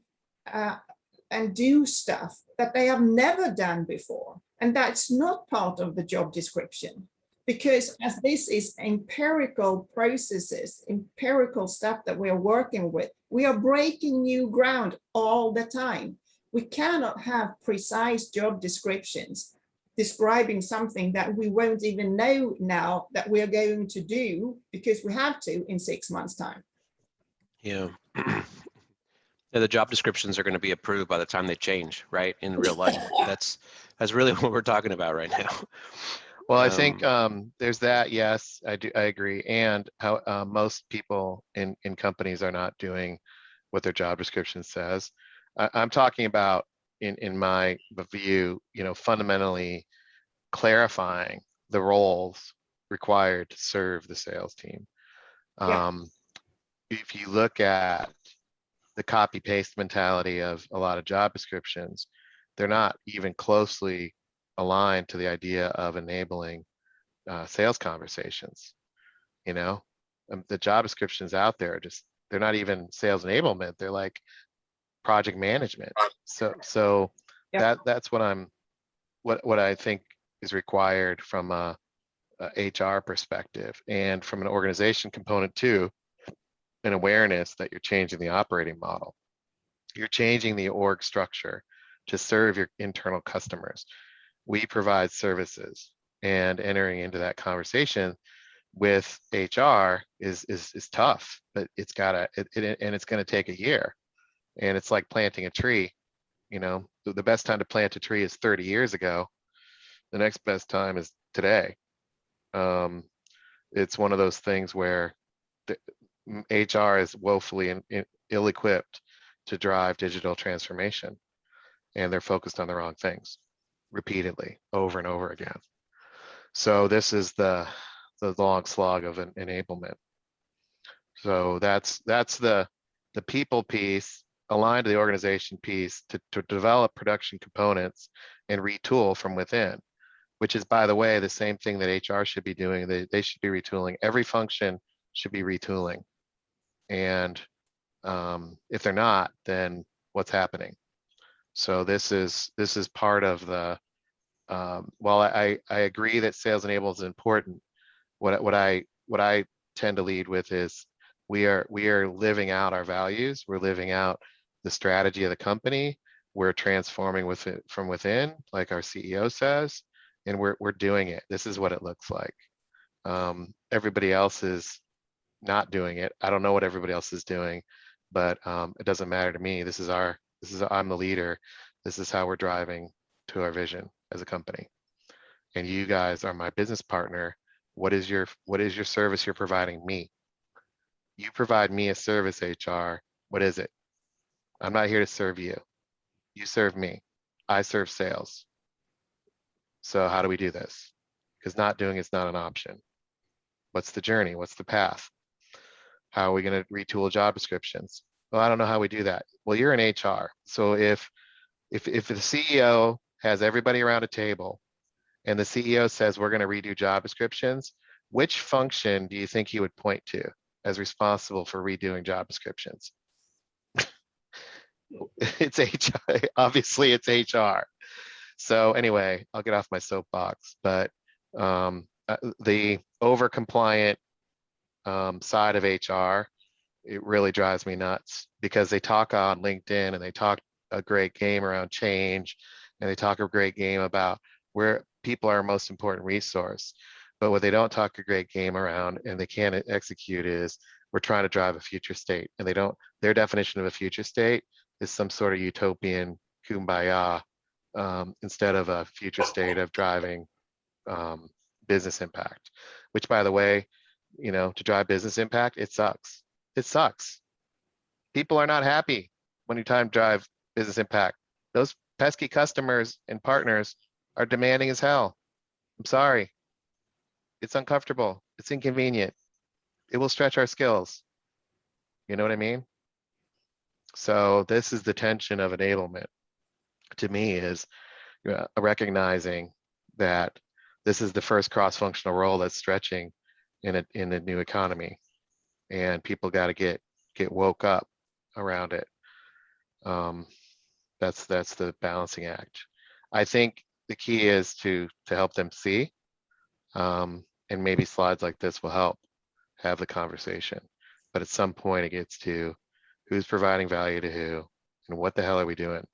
and do stuff that they have never done before. And that's not part of the job description, because as this is empirical processes, empirical stuff that we are working with, we are breaking new ground all the time. We cannot have precise job descriptions describing something that we won't even know now that we are going to do, because we have to in 6 months' time. Yeah. Yeah, the job descriptions are going to be approved by the time they change, right? In real life. That's really what we're talking about right now. Well, I think there's that. Yes, I agree. And how most people in companies are not doing what their job description says. I'm talking about, in my view, fundamentally clarifying the roles required to serve the sales team. Yeah. If you look at the copy paste mentality of a lot of job descriptions, they're not even closely aligned to the idea of enabling sales conversations. The job descriptions out there they're not even sales enablement, they're like project management. So Yep. that's what I think is required from a HR perspective, and from an organization component too, an awareness that you're changing the operating model. You're changing the org structure to serve your internal customers. We provide services, and entering into that conversation with HR is tough, but it's going to take a year. And it's like planting a tree. The best time to plant a tree is 30 years ago. The next best time is today. It's one of those things where the HR is woefully ill-equipped to drive digital transformation, and they're focused on the wrong things repeatedly over and over again. So this is the long slog of an enablement. So that's the people piece aligned to the organization piece to develop production components and retool from within, which is, by the way, the same thing that HR should be doing. They should be retooling. Every function should be retooling. And if they're not, then what's happening? So this is part of the, while I agree that sales enablement is important, what I tend to lead with is we are living out our values. We're living out the strategy of the company. We're transforming with it from within, like our CEO says, and we're doing it. This is what it looks like. Everybody else is not doing it. I don't know what everybody else is doing, but it doesn't matter to me. I'm the leader. This is how we're driving to our vision as a company. And you guys are my business partner. What is your service you're providing me? You provide me a service, HR. What is it? I'm not here to serve you. You serve me. I serve sales. So how do we do this? Because not doing it's not an option. What's the journey? What's the path? How are we going to retool job descriptions? Well, I don't know how we do that. Well, you're in HR. So if the CEO has everybody around a table and the CEO says we're going to redo job descriptions, which function do you think he would point to as responsible for redoing job descriptions? It's HR. Obviously, it's HR. So anyway, I'll get off my soapbox, but the over-compliant side of HR, it really drives me nuts, because they talk on LinkedIn and they talk a great game around change, and they talk a great game about where people are our most important resource. But what they don't talk a great game around and they can't execute is we're trying to drive a future state, and their definition of a future state is some sort of utopian kumbaya instead of a future state of driving business impact, which, by the way, to drive business impact, it sucks. It sucks. People are not happy when you time drive business impact. Those pesky customers and partners are demanding as hell. I'm sorry. It's uncomfortable. It's inconvenient. It will stretch our skills. You know what I mean? So this is the tension of enablement to me, is recognizing that this is the first cross-functional role that's stretching in a new economy, and people got to get woke up around it. That's the balancing act. I think the key is to help them see, and maybe slides like this will help have the conversation. But at some point it gets to who's providing value to who, and what the hell are we doing?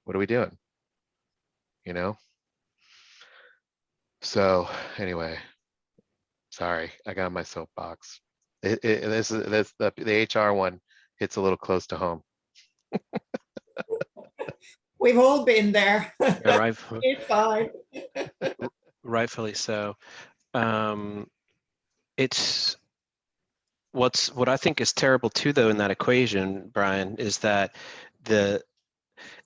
What are we doing? So anyway, sorry, I got my soapbox. This the HR one hits a little close to home. We've all been there. Yeah, right. It's fine. Rightfully so. It's what I think is terrible too, though, in that equation, Brian, is that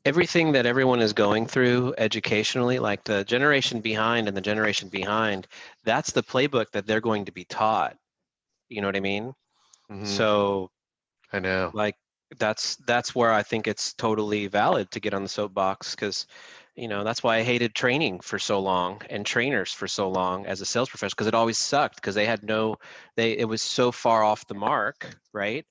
everything that everyone is going through educationally, like the generation behind and the generation behind, that's the playbook that they're going to be taught. You know what I mean? So I know. like that's where I think it's totally valid to get on the soapbox, because that's why I hated training for so long and trainers for so long as a sales professional, because it always sucked, because it was so far off the mark, right?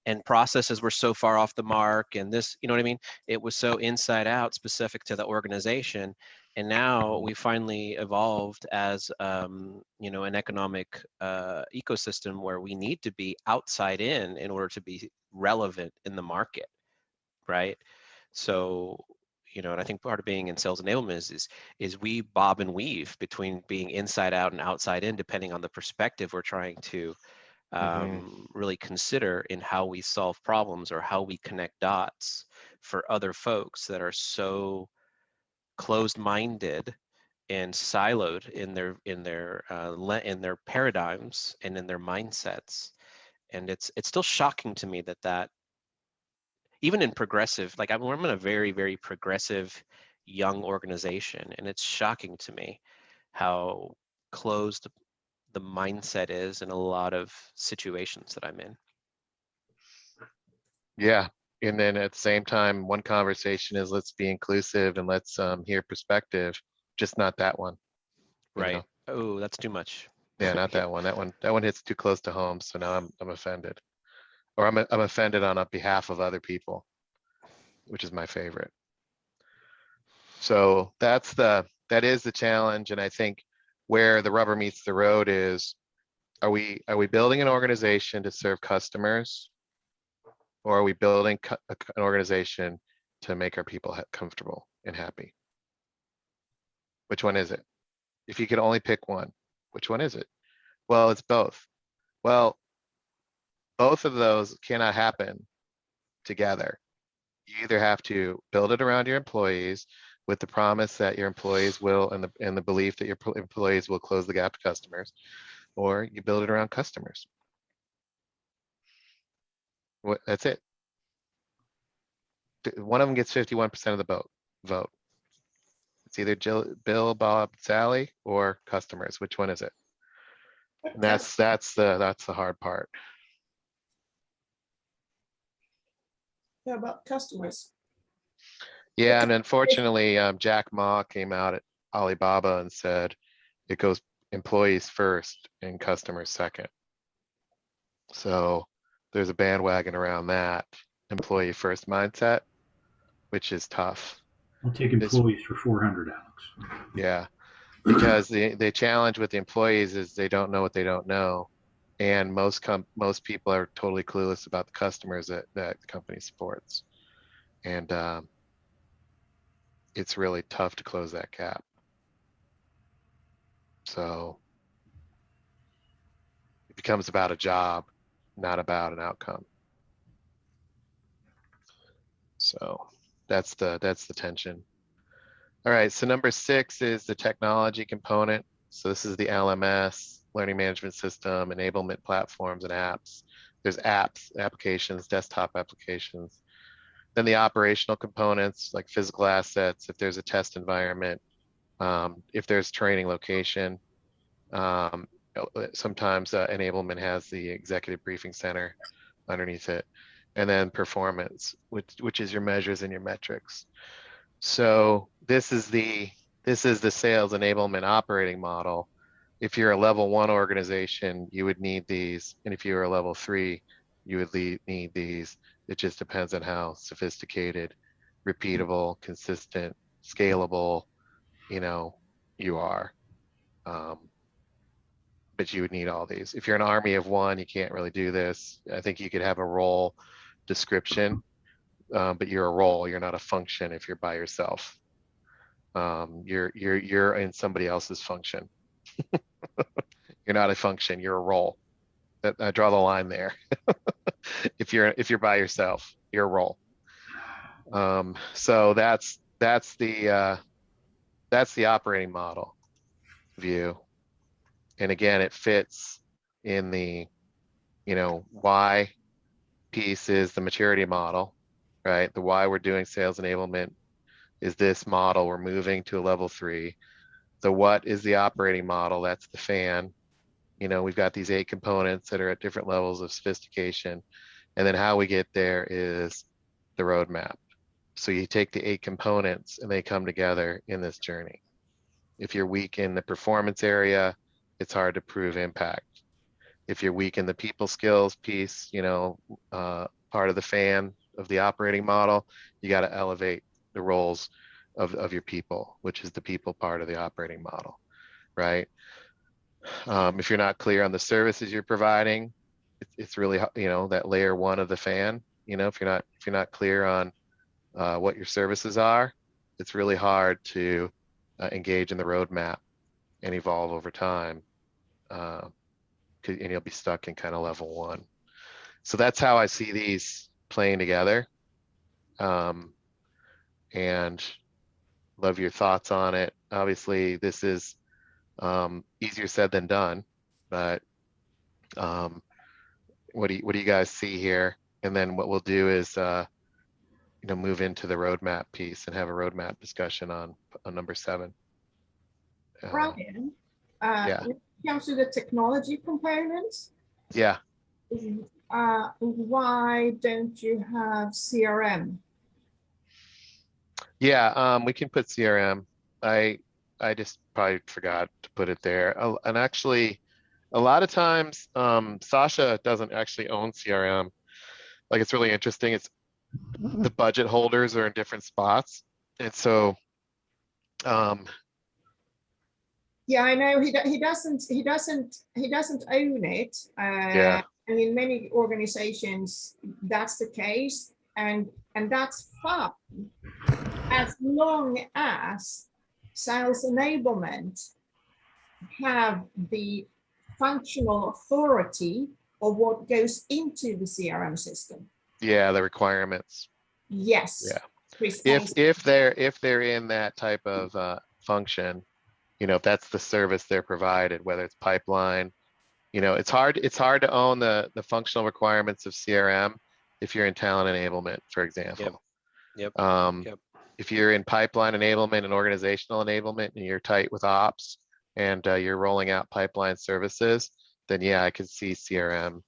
And processes were so far off the mark, and this, you know what I mean? It was so inside out specific to the organization. And now we finally evolved as an economic ecosystem where we need to be outside in order to be relevant in the market, right? So, and I think part of being in sales enablement is we bob and weave between being inside out and outside in, depending on the perspective we're trying to really consider in how we solve problems or how we connect dots for other folks that are so closed-minded and siloed in their paradigms and in their mindsets. And it's still shocking to me that even in progressive, like I'm in a very, very progressive young organization, and it's shocking to me how closed the mindset is in a lot of situations that I'm in. Yeah. And then at the same time, one conversation is let's be inclusive and let's hear perspective, just not that one. Right. Oh, that's too much. Yeah, not that one. That one hits too close to home. So now I'm offended, or I'm offended on behalf of other people, which is my favorite. So that is the challenge. And I think where the rubber meets the road is, are we building an organization to serve customers, or are we building an organization to make our people comfortable and happy? Which one is it? If you could only pick one, which one is it? Well, it's both. Well, both of those cannot happen together. You either have to build it around your employees with the promise that your employees will, and the belief that your employees will close the gap to customers, or you build it around customers. That's it. One of them gets 51% of the vote. It's either Bill, Bob, Sally, or customers. Which one is it? And that's the hard part. Yeah, about customers. Yeah, and unfortunately, Jack Ma came out at Alibaba and said it goes employees first and customers second. So there's a bandwagon around that employee first mindset, which is tough. I'll take employees for 400, Alex. Yeah, because the challenge with the employees is they don't know what they don't know, and most people are totally clueless about the customers that the company supports, and it's really tough to close that gap. So it becomes about a job, not about an outcome. So that's the tension. All right, so number 6 is the technology component. So this is the LMS, learning management system, enablement platforms and apps. There's apps, applications, desktop applications. Then the operational components like physical assets, if there's a test environment, if there's training location. Sometimes enablement has the executive briefing center underneath it. And then performance, which is your measures and your metrics. So this is the sales enablement operating model. If you're a level 1 organization, you would need these. And if you're a level 3, you would need these. It just depends on how sophisticated, repeatable, consistent, scalable, you are. But you would need all these. If you're an army of 1, you can't really do this. I think you could have a role description, but you're a role, you're not a function if you're by yourself. You're in somebody else's function. You're not a function, you're a role. I draw the line there. If you're by yourself, you're a role. So that's the operating model view. And again, it fits in the, why piece is the maturity model, right? The why we're doing sales enablement is this model. We're moving to a level 3. The what is the operating model. That's the fan. We've got these 8 components that are at different levels of sophistication. And then how we get there is the roadmap. So you take the 8 components and they come together in this journey. If you're weak in the performance area, it's hard to prove impact. If you're weak in the people skills piece, part of the fan of the operating model, you got to elevate the roles of your people, which is the people part of the operating model, right? If you're not clear on the services you're providing, it's really, that layer 1 of the fan. If you're not clear on what your services are, it's really hard to engage in the roadmap and evolve over time, and you'll be stuck in kind of level 1. So that's how I see these playing together, and love your thoughts on it. Obviously, this is easier said than done, but what do you guys see here? And then what we'll do is move into the roadmap piece and have a roadmap discussion on number 7. Brian, yeah. when it comes to the technology components, Yeah. Why don't you have CRM? Yeah, we can put CRM. I just probably forgot to put it there. And actually, a lot of times, Sasha doesn't actually own CRM. Like, it's really interesting. It's the budget holders are in different spots, and so. Yeah, I know he doesn't own it. Yeah. And in many organizations, that's the case, and that's fine, as long as sales enablement have the functional authority of what goes into the CRM system. Yeah, the requirements. Yes. Yeah. Precisely. If they're in that type of function, if that's the service they're provided, whether it's pipeline, it's hard to own the functional requirements of CRM if you're in talent enablement, for example. Yep. If you're in pipeline enablement and organizational enablement and you're tight with ops and you're rolling out pipeline services, then yeah, I could see CRM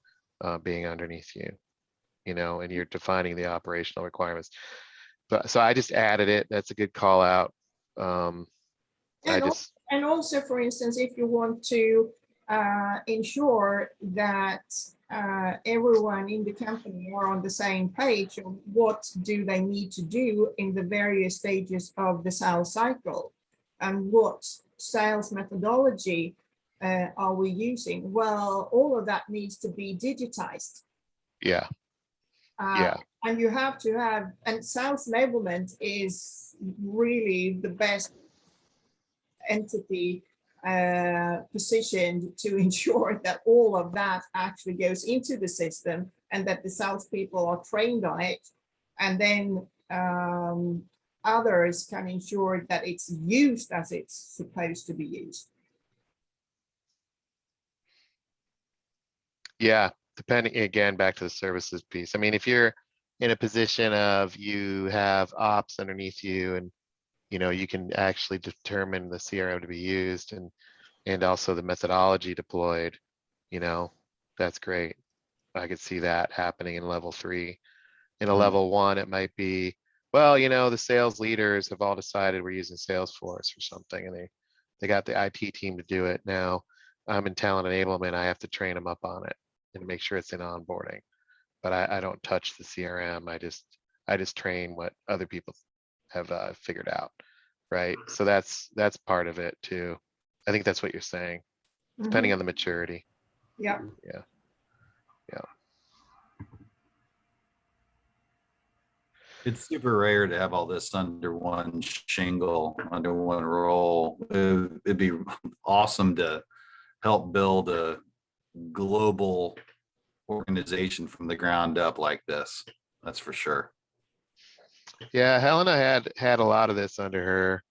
being underneath you, and you're defining the operational requirements. But so I just added it. That's a good call out. And also, for instance, if you want to ensure that everyone in the company are on the same page of what do they need to do in the various stages of the sales cycle, and what sales methodology are we using? Well, all of that needs to be digitized. Yeah. And you have to have, and sales enablement is really the best entity positioned to ensure that all of that actually goes into the system and that the salespeople are trained on it, and then others can ensure that it's used as it's supposed to be used. Yeah, depending, again, back to the services piece. I mean, if you're in a position of you have ops underneath you and, you know, you can actually determine the CRM to be used and also the methodology deployed, you know, that's great. I could see that happening in level 3. In a level 1, it might be, well, you know, the sales leaders have all decided we're using Salesforce or something, and they got the IT team to do it. Now I'm in talent enablement. I have to train them up on it and make sure it's in onboarding. But I don't touch the CRM. I just train what other people have figured out, right? So that's part of it too. I think that's what you're saying, depending on the maturity. Yeah. Yeah. It's super rare to have all this under one shingle, under one roll. It'd be awesome to help build a global organization from the ground up like this. That's for sure. Yeah, Helena had a lot of this under her.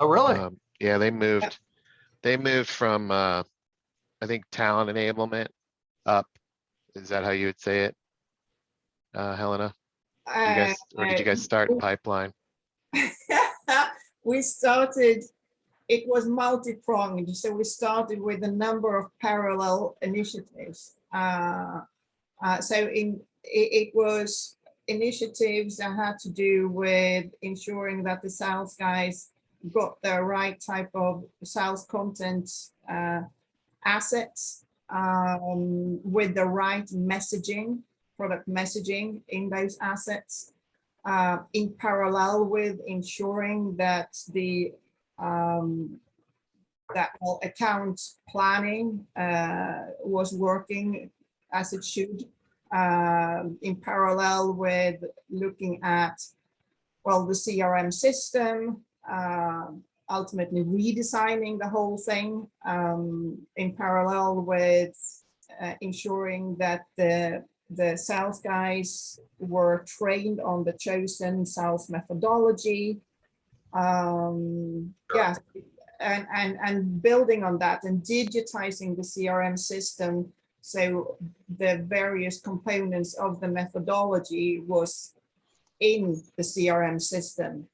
Oh, really? Yeah, they moved from I think talent enablement up. Is that how you would say it, Helena? You guys, or did you guys start pipeline? We started, it was multi-pronged. So we started with a number of parallel initiatives. It was initiatives that had to do with ensuring that the sales guys got the right type of sales content assets with the right messaging, product messaging in those assets, in parallel with ensuring that the account planning was working as it should, in parallel with looking at, well, the CRM system, ultimately redesigning the whole thing, in parallel with ensuring that the sales guys were trained on the chosen sales methodology. Yeah, and building on that and digitizing the CRM system, so the various components of the methodology was in the CRM system.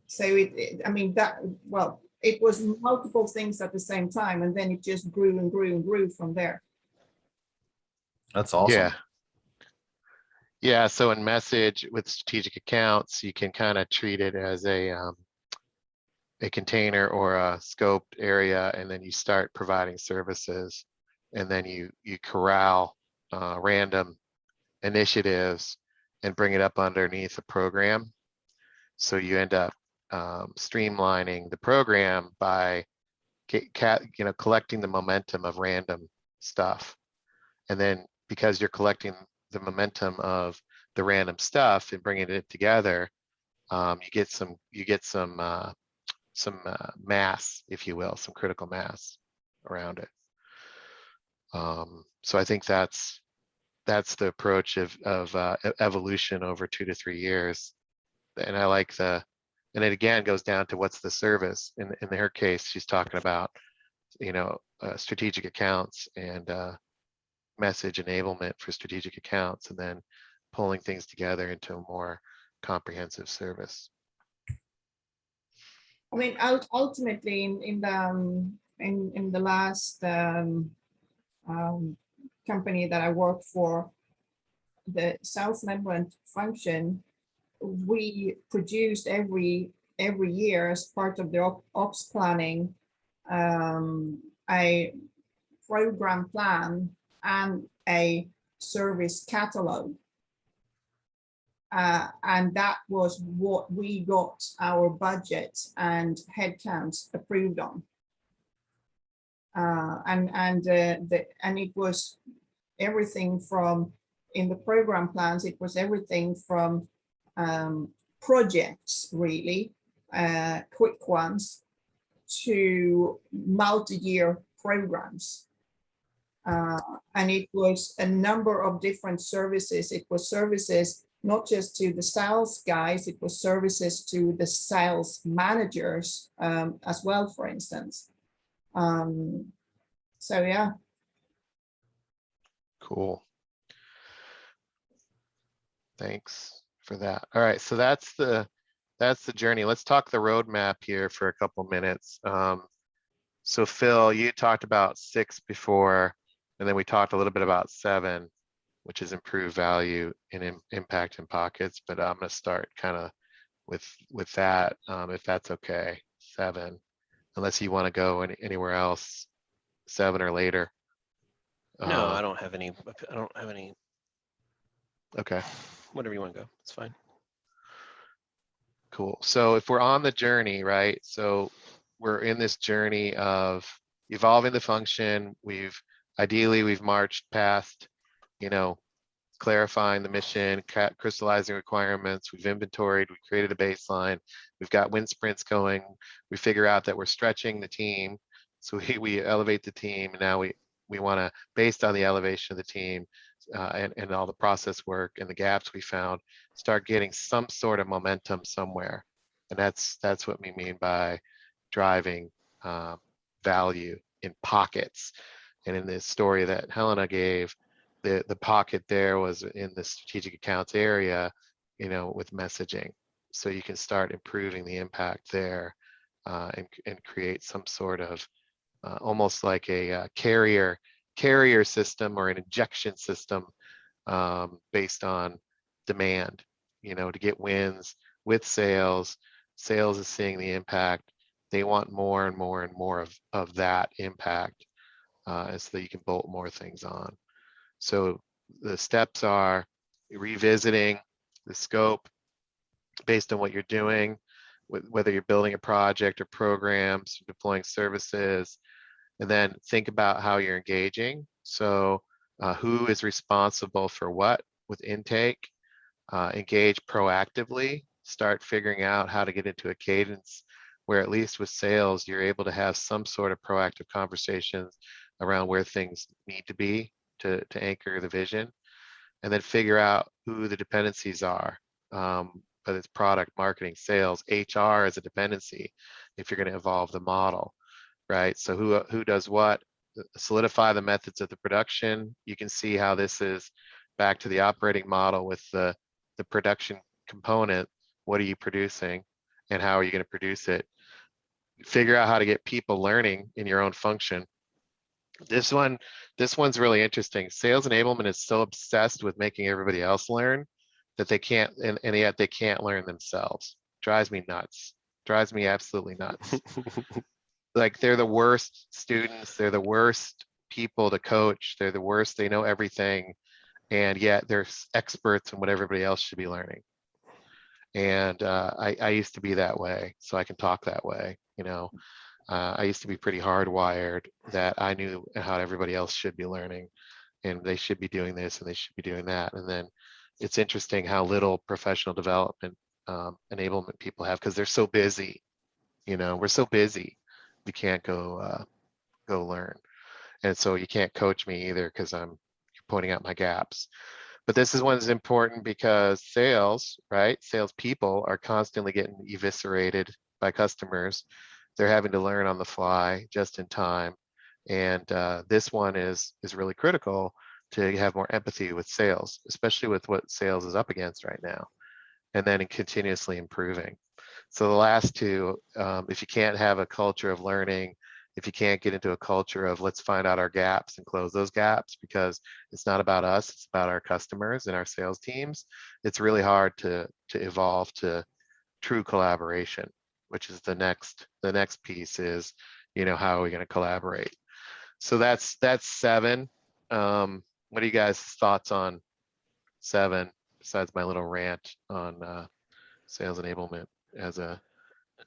So I mean, it was multiple things at the same time, and then it just grew and grew and grew from there. That's awesome. Yeah. Yeah, so in message with strategic accounts, you can kind of treat it as a container or a scoped area, and then you start providing services, and then you corral random initiatives and bring it up underneath a program. So you end up streamlining the program by collecting the momentum of random stuff, and then because you're collecting the momentum of the random stuff and bringing it together, you get some mass, if you will, some critical mass around it. So I think that's the approach of evolution over 2 to 3 years. And I like and it again goes down to what's the service. In her case, she's talking about, strategic accounts and message enablement for strategic accounts, and then pulling things together into a more comprehensive service. I mean, ultimately, in the last company that I worked for, the sales enablement function, we produced every year as part of the ops planning a program plan and a service catalog. And that was what we got our budget and headcounts approved on. And it was everything from, in the program plans, it was everything from projects, really, quick ones, to multi-year programs. And it was a number of different services. It was services not just to the sales guys, it was services to the sales managers as well, for instance. So yeah. Cool. Thanks for that. All right, so that's the journey. Let's talk the roadmap here for a couple minutes. So Phil, you talked about 6 before, and then we talked a little bit about 7, which is improved value and impact in pockets. But I'm going to start kind of with that, if that's okay. 7, unless you want to go anywhere else, 7 or later. No, I don't have any. Okay. Whatever you want to go, it's fine. Cool. So if we're on the journey, right? So we're in this journey of evolving the function. Ideally we've marched past, clarifying the mission, crystallizing requirements. We've inventoried, we created a baseline. We've got wind sprints going. We figure out that we're stretching the team. So we elevate the team. And now we want to, based on the elevation of the team, and all the process work and the gaps we found, start getting some sort of momentum somewhere. And that's what we mean by driving value in pockets. And in this story that Helena gave, the pocket there was in the strategic accounts area, with messaging. So you can start improving the impact there, and create some sort of almost like a carrier system or an injection system, based on demand, to get wins with sales. Sales is seeing the impact. They want more and more and more of that impact, so that you can bolt more things on. So the steps are revisiting the scope based on what you're doing, whether you're building a project or programs, deploying services, and then think about how you're engaging. So who is responsible for what with intake? Engage proactively, start figuring out how to get into a cadence where, at least with sales, you're able to have some sort of proactive conversations around where things need to be to anchor the vision, and then figure out who the dependencies are. Whether it's product, marketing, sales, HR as a dependency, if you're going to evolve the model, right? So who does what? Solidify the methods of the production. You can see how this is back to the operating model with the production component. What are you producing, and how are you going to produce it? Figure out how to get people learning in your own function. This one's really interesting. Sales enablement is so obsessed with making everybody else learn that they can't, and yet they can't learn themselves. Drives me nuts. Drives me absolutely nuts. Like, they're the worst students. They're the worst people to coach. They're the worst. They know everything, and yet they're experts in what everybody else should be learning. And I used to be that way, so I can talk that way. I used to be pretty hardwired that I knew how everybody else should be learning, and they should be doing this and they should be doing that. And then it's interesting how little professional development enablement people have, because they're so busy. We're so busy, we can't go learn. And so you can't coach me either, because you're pointing out my gaps. But this is one's important because sales, right? Salespeople are constantly getting eviscerated by customers. They're having to learn on the fly, just in time. And this one is really critical to have more empathy with sales, especially with what sales is up against right now, and then continuously improving. So the last two, if you can't have a culture of learning, if you can't get into a culture of let's find out our gaps and close those gaps, because it's not about us, it's about our customers and our sales teams, it's really hard to evolve to true collaboration, which is the next piece is, how are we going to collaborate? So that's 7. What are you guys' thoughts on 7, besides my little rant on sales enablement as a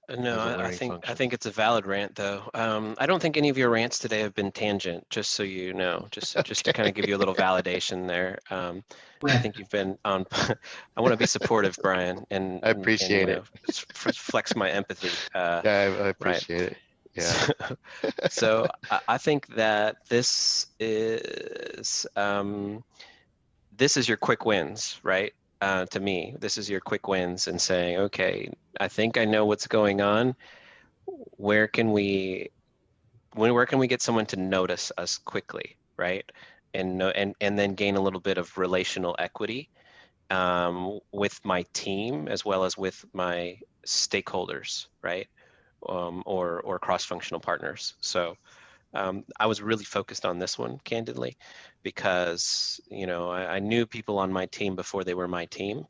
No, I learning think function? it's a valid rant, though. I don't think any of your rants today have been tangent. Just so you know, just to kind of give you a little validation there. I think you've been on. I want to be supportive, Brian, and I appreciate it. Flex my empathy. Yeah, I appreciate it. Yeah. So I think that this is your quick wins, right? To me, this is your quick wins, and saying, okay, I think I know what's going on. Where can we get someone to notice us quickly, right? and know, and then gain a little bit of relational equity with my team as well as with my stakeholders, right? Or cross-functional partners. So I was really focused on this one, candidly, because I knew people on my team before they were my team,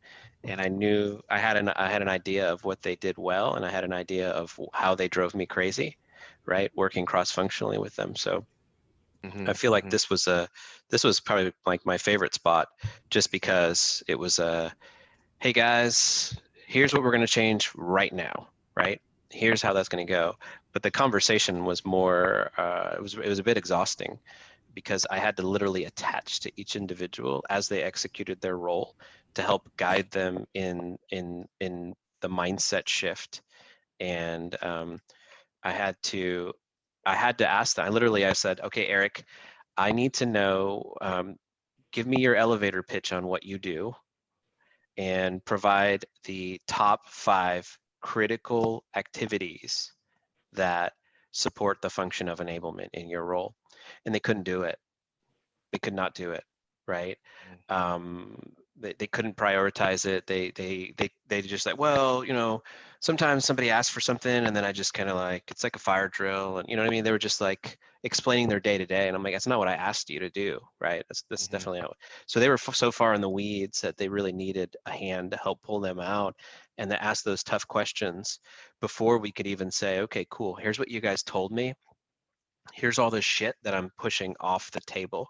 and I knew I had an idea of what they did well, and I had an idea of how they drove me crazy, right? Working cross-functionally with them. So I feel like this was probably like my favorite spot, just because it was hey guys, here's what we're going to change right now, right? Here's how that's going to go. But the conversation was more, it was a bit exhausting, because I had to literally attach to each individual as they executed their role to help guide them in the mindset shift. And I had to ask them. I said, okay, Eric, I need to know, give me your elevator pitch on what you do, and provide the top 5 critical activities that support the function of enablement in your role. And they couldn't do it. They could not do it, right? They couldn't prioritize it. They just like, well, sometimes somebody asks for something, and then I just kind of like, it's like a fire drill, and you know what I mean? They were just like explaining their day to day, and I'm like, that's not what I asked you to do, right? That's definitely not. So they were so far in the weeds that they really needed a hand to help pull them out, and to ask those tough questions before we could even say, okay, cool, here's what you guys told me. Here's all this shit that I'm pushing off the table,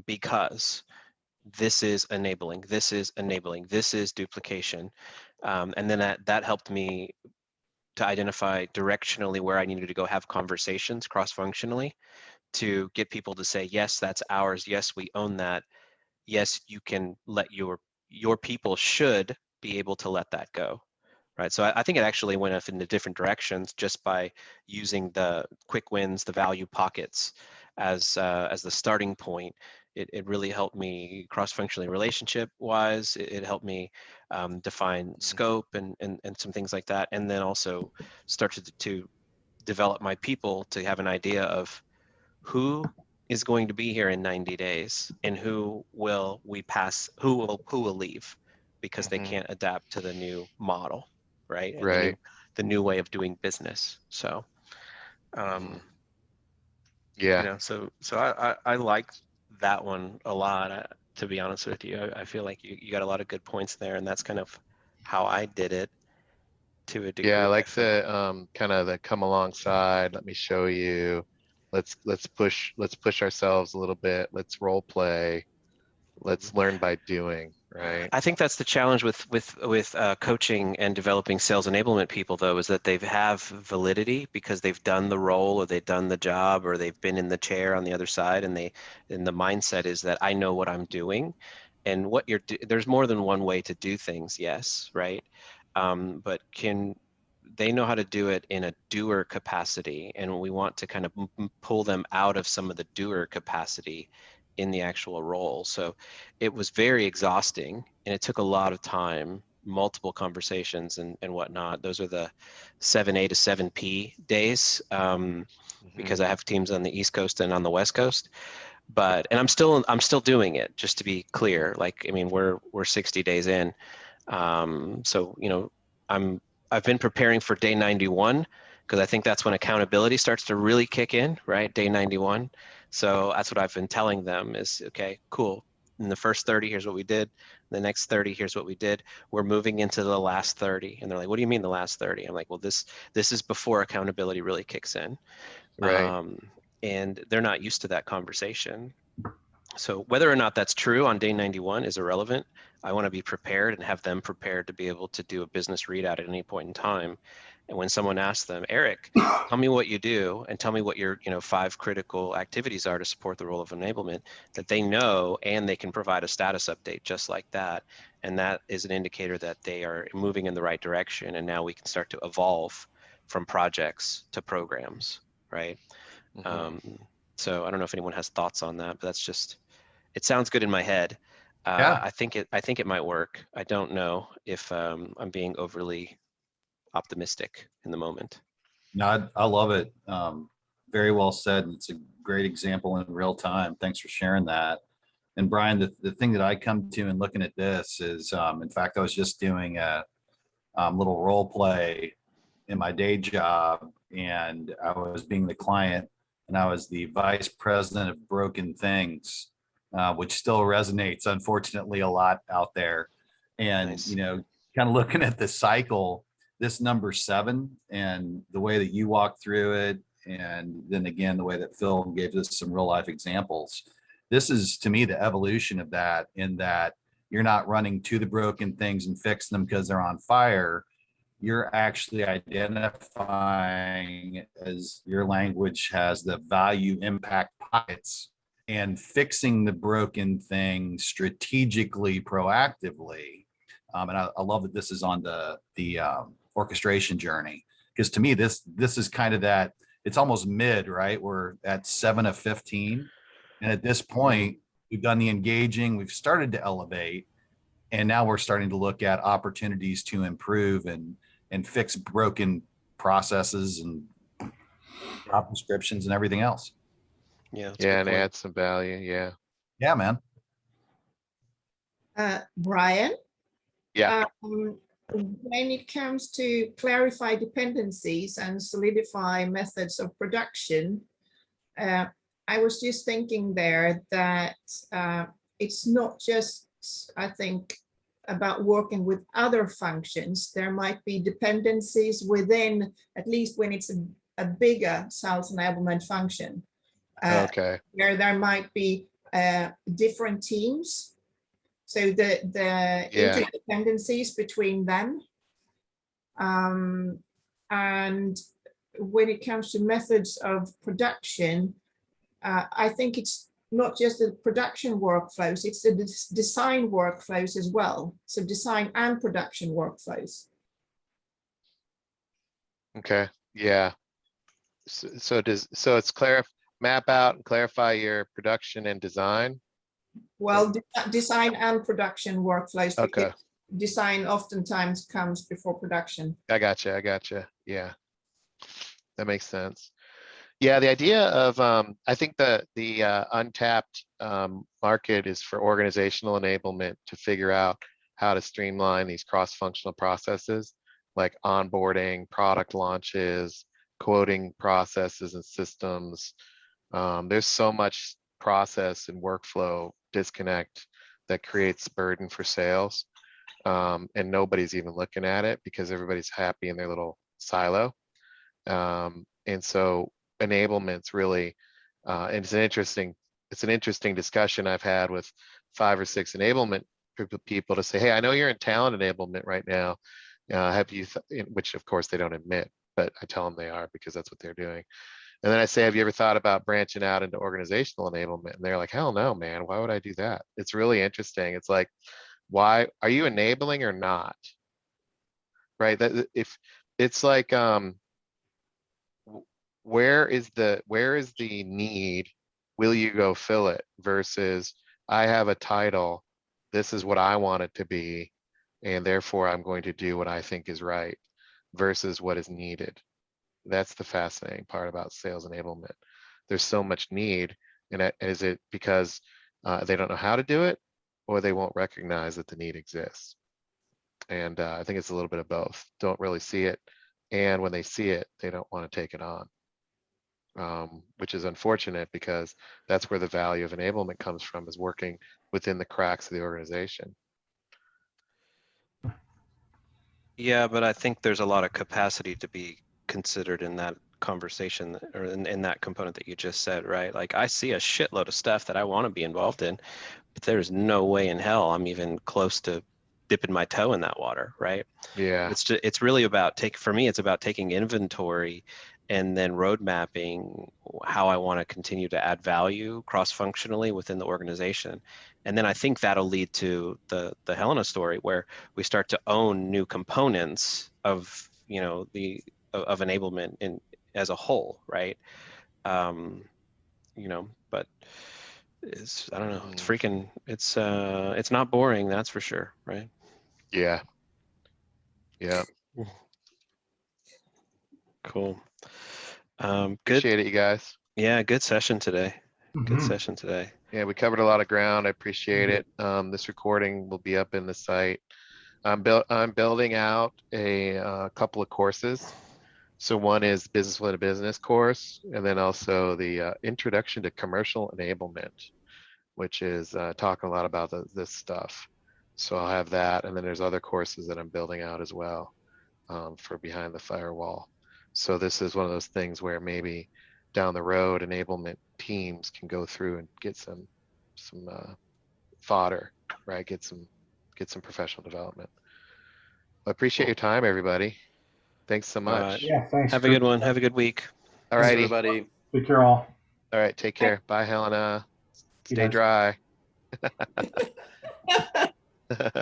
because this is enabling, this is duplication. And then that helped me to identify directionally where I needed to go have conversations cross-functionally to get people to say, yes, that's ours. Yes, we own that. Yes, you can let your people should be able to let that go. Right. So I think it actually went off into different directions just by using the quick wins, the value pockets as the starting point. It really helped me cross-functionally relationship-wise. It helped me define scope and some things like that, and then also started to develop my people to have an idea of who is going to be here in 90 days and who will leave because they can't adapt to the new model, right? And Right. the new way of doing business. So Yeah. so I like that one a lot, to be honest with you. I feel like you got a lot of good points there, and that's kind of how I did it to a Yeah, I degree, I like feel. the kind of the come alongside, let me show you. Let's push ourselves a little bit. Let's role play. Let's learn by doing, right? I think that's the challenge with coaching and developing sales enablement people, though, is that they have validity because they've done the role or they've done the job or they've been in the chair on the other side, and the mindset is that I know what I'm doing, and there's more than one way to do things, yes, right? But they know how to do it in a doer capacity, and we want to kind of pull them out of some of the doer capacity in the actual role. So it was very exhausting, and it took a lot of time, multiple conversations and whatnot. Those are the 7A to 7P days, because I have teams on the East Coast and on the West Coast. And I'm still doing it, just to be clear. Like, I mean, we're 60 days in. So, I've been preparing for day 91, because I think that's when accountability starts to really kick in, right? Day 91. So that's what I've been telling them is, okay, cool. In the first 30, here's what we did. The next 30, here's what we did. We're moving into the last 30. And they're like, what do you mean the last 30? I'm like, well, this is before accountability really kicks in. Right. And they're not used to that conversation. So whether or not that's true on day 91 is irrelevant. I want to be prepared and have them prepared to be able to do a business readout at any point in time. And when someone asks them, Eric, tell me what you do and tell me what your 5 critical activities are to support the role of enablement, that they know, and they can provide a status update just like that. And that is an indicator that they are moving in the right direction. And now we can start to evolve from projects to programs, right? So I don't know if anyone has thoughts on that, but it sounds good in my head. Yeah. I think it might work. I don't know if I'm being overly optimistic in the moment. No, I love it. very well said. And it's a great example in real time. Thanks for sharing that. And Brian, the thing that I come to in looking at this is, in fact, I was just doing a little role play in my day job, and I was being the client, and I was the vice president of broken things, which still resonates, unfortunately, a lot out there. And, Nice. you know, kind of looking at the cycle, this number 7 and the way that you walk through it, and then again, the way that Phil gave us some real life examples. This is, to me, the evolution of that, in that you're not running to the broken things and fixing them because they're on fire. You're actually identifying, as your language has, the value impact pockets, and fixing the broken thing strategically, proactively. And I love that this is on the orchestration journey, because to me, this is kind of that, it's almost mid, right? We're at 7 of 15. And at this point, we've done the engaging, we've started to elevate, and now we're starting to look at opportunities to improve and fix broken processes and job descriptions and everything else. Yeah. That's a Yeah, good and point. add some value. Yeah. Yeah, man. Brian? Yeah. When it comes to clarify dependencies and solidify methods of production, I was just thinking there that it's not just, I think, about working with other functions. There might be dependencies within, at least when it's a bigger sales enablement function, Okay. where there might be different teams. So the Yeah. interdependencies between them. And when it comes to methods of production, I think it's not just the production workflows, it's the design workflows as well. So design and production workflows. Okay. Yeah. So it's map out and clarify your production and design. Well, design and production workflows. Okay. Because design oftentimes comes before production. I gotcha. Yeah. That makes sense. Yeah, the idea of I think the untapped market is for organizational enablement to figure out how to streamline these cross-functional processes like onboarding, product launches, quoting processes and systems. There's so much process and workflow disconnect that creates burden for sales, and nobody's even looking at it because everybody's happy in their little silo. And so enablement's really, and it's an interesting discussion I've had with 5 or 6 enablement group of people to say, hey, I know you're in talent enablement right now. Have you, which of course they don't admit, but I tell them they are because that's what they're doing. And then I say, have you ever thought about branching out into organizational enablement? And they're like, hell no, man, why would I do that? It's really interesting. It's like, why are you enabling or not? Right? That if it's like, where is the need? Will you go fill it? Versus I have a title, this is what I want it to be, and therefore I'm going to do what I think is right versus what is needed. That's the fascinating part about sales enablement. There's so much need, and is it because they don't know how to do it, or they won't recognize that the need exists? And I think it's a little bit of both. Don't really see it, and when they see it, they don't want to take it on. Which is unfortunate because that's where the value of enablement comes from, is working within the cracks of the organization. Yeah, but I think there's a lot of capacity to be considered in that conversation, or in that component that you just said, right? Like, I see a shitload of stuff that I want to be involved in, but there's no way in hell I'm even close to dipping my toe in that water, right? Yeah. It's really about for me, it's about taking inventory and then road mapping how I want to continue to add value cross-functionally within the organization. And then I think that'll lead to the Helena story, where we start to own new components of, you know, of enablement as a whole, right? You know, but I don't know, it's freaking, it's not boring, that's for sure, right? Yeah. Cool. Good. Appreciate it, you guys. Yeah, good session today. Good Mhm. session today. Yeah, we covered a lot of ground. I appreciate it. This recording will be up in the site. I'm building out a couple of courses. So one is business within a business course, and then also the introduction to commercial enablement, which is talking a lot about this stuff. So I'll have that, and then there's other courses that I'm building out as well for behind the firewall. So this is one of those things where maybe down the road, enablement teams can go through and get some fodder, right? Get some professional development. I appreciate your time, everybody. Thanks so All right. much. Yeah, thanks. Have a good one. Have a good week. All Thanks, righty. everybody. Take care, all. All right. Take care. Bye, Helena. You Stay guys. dry.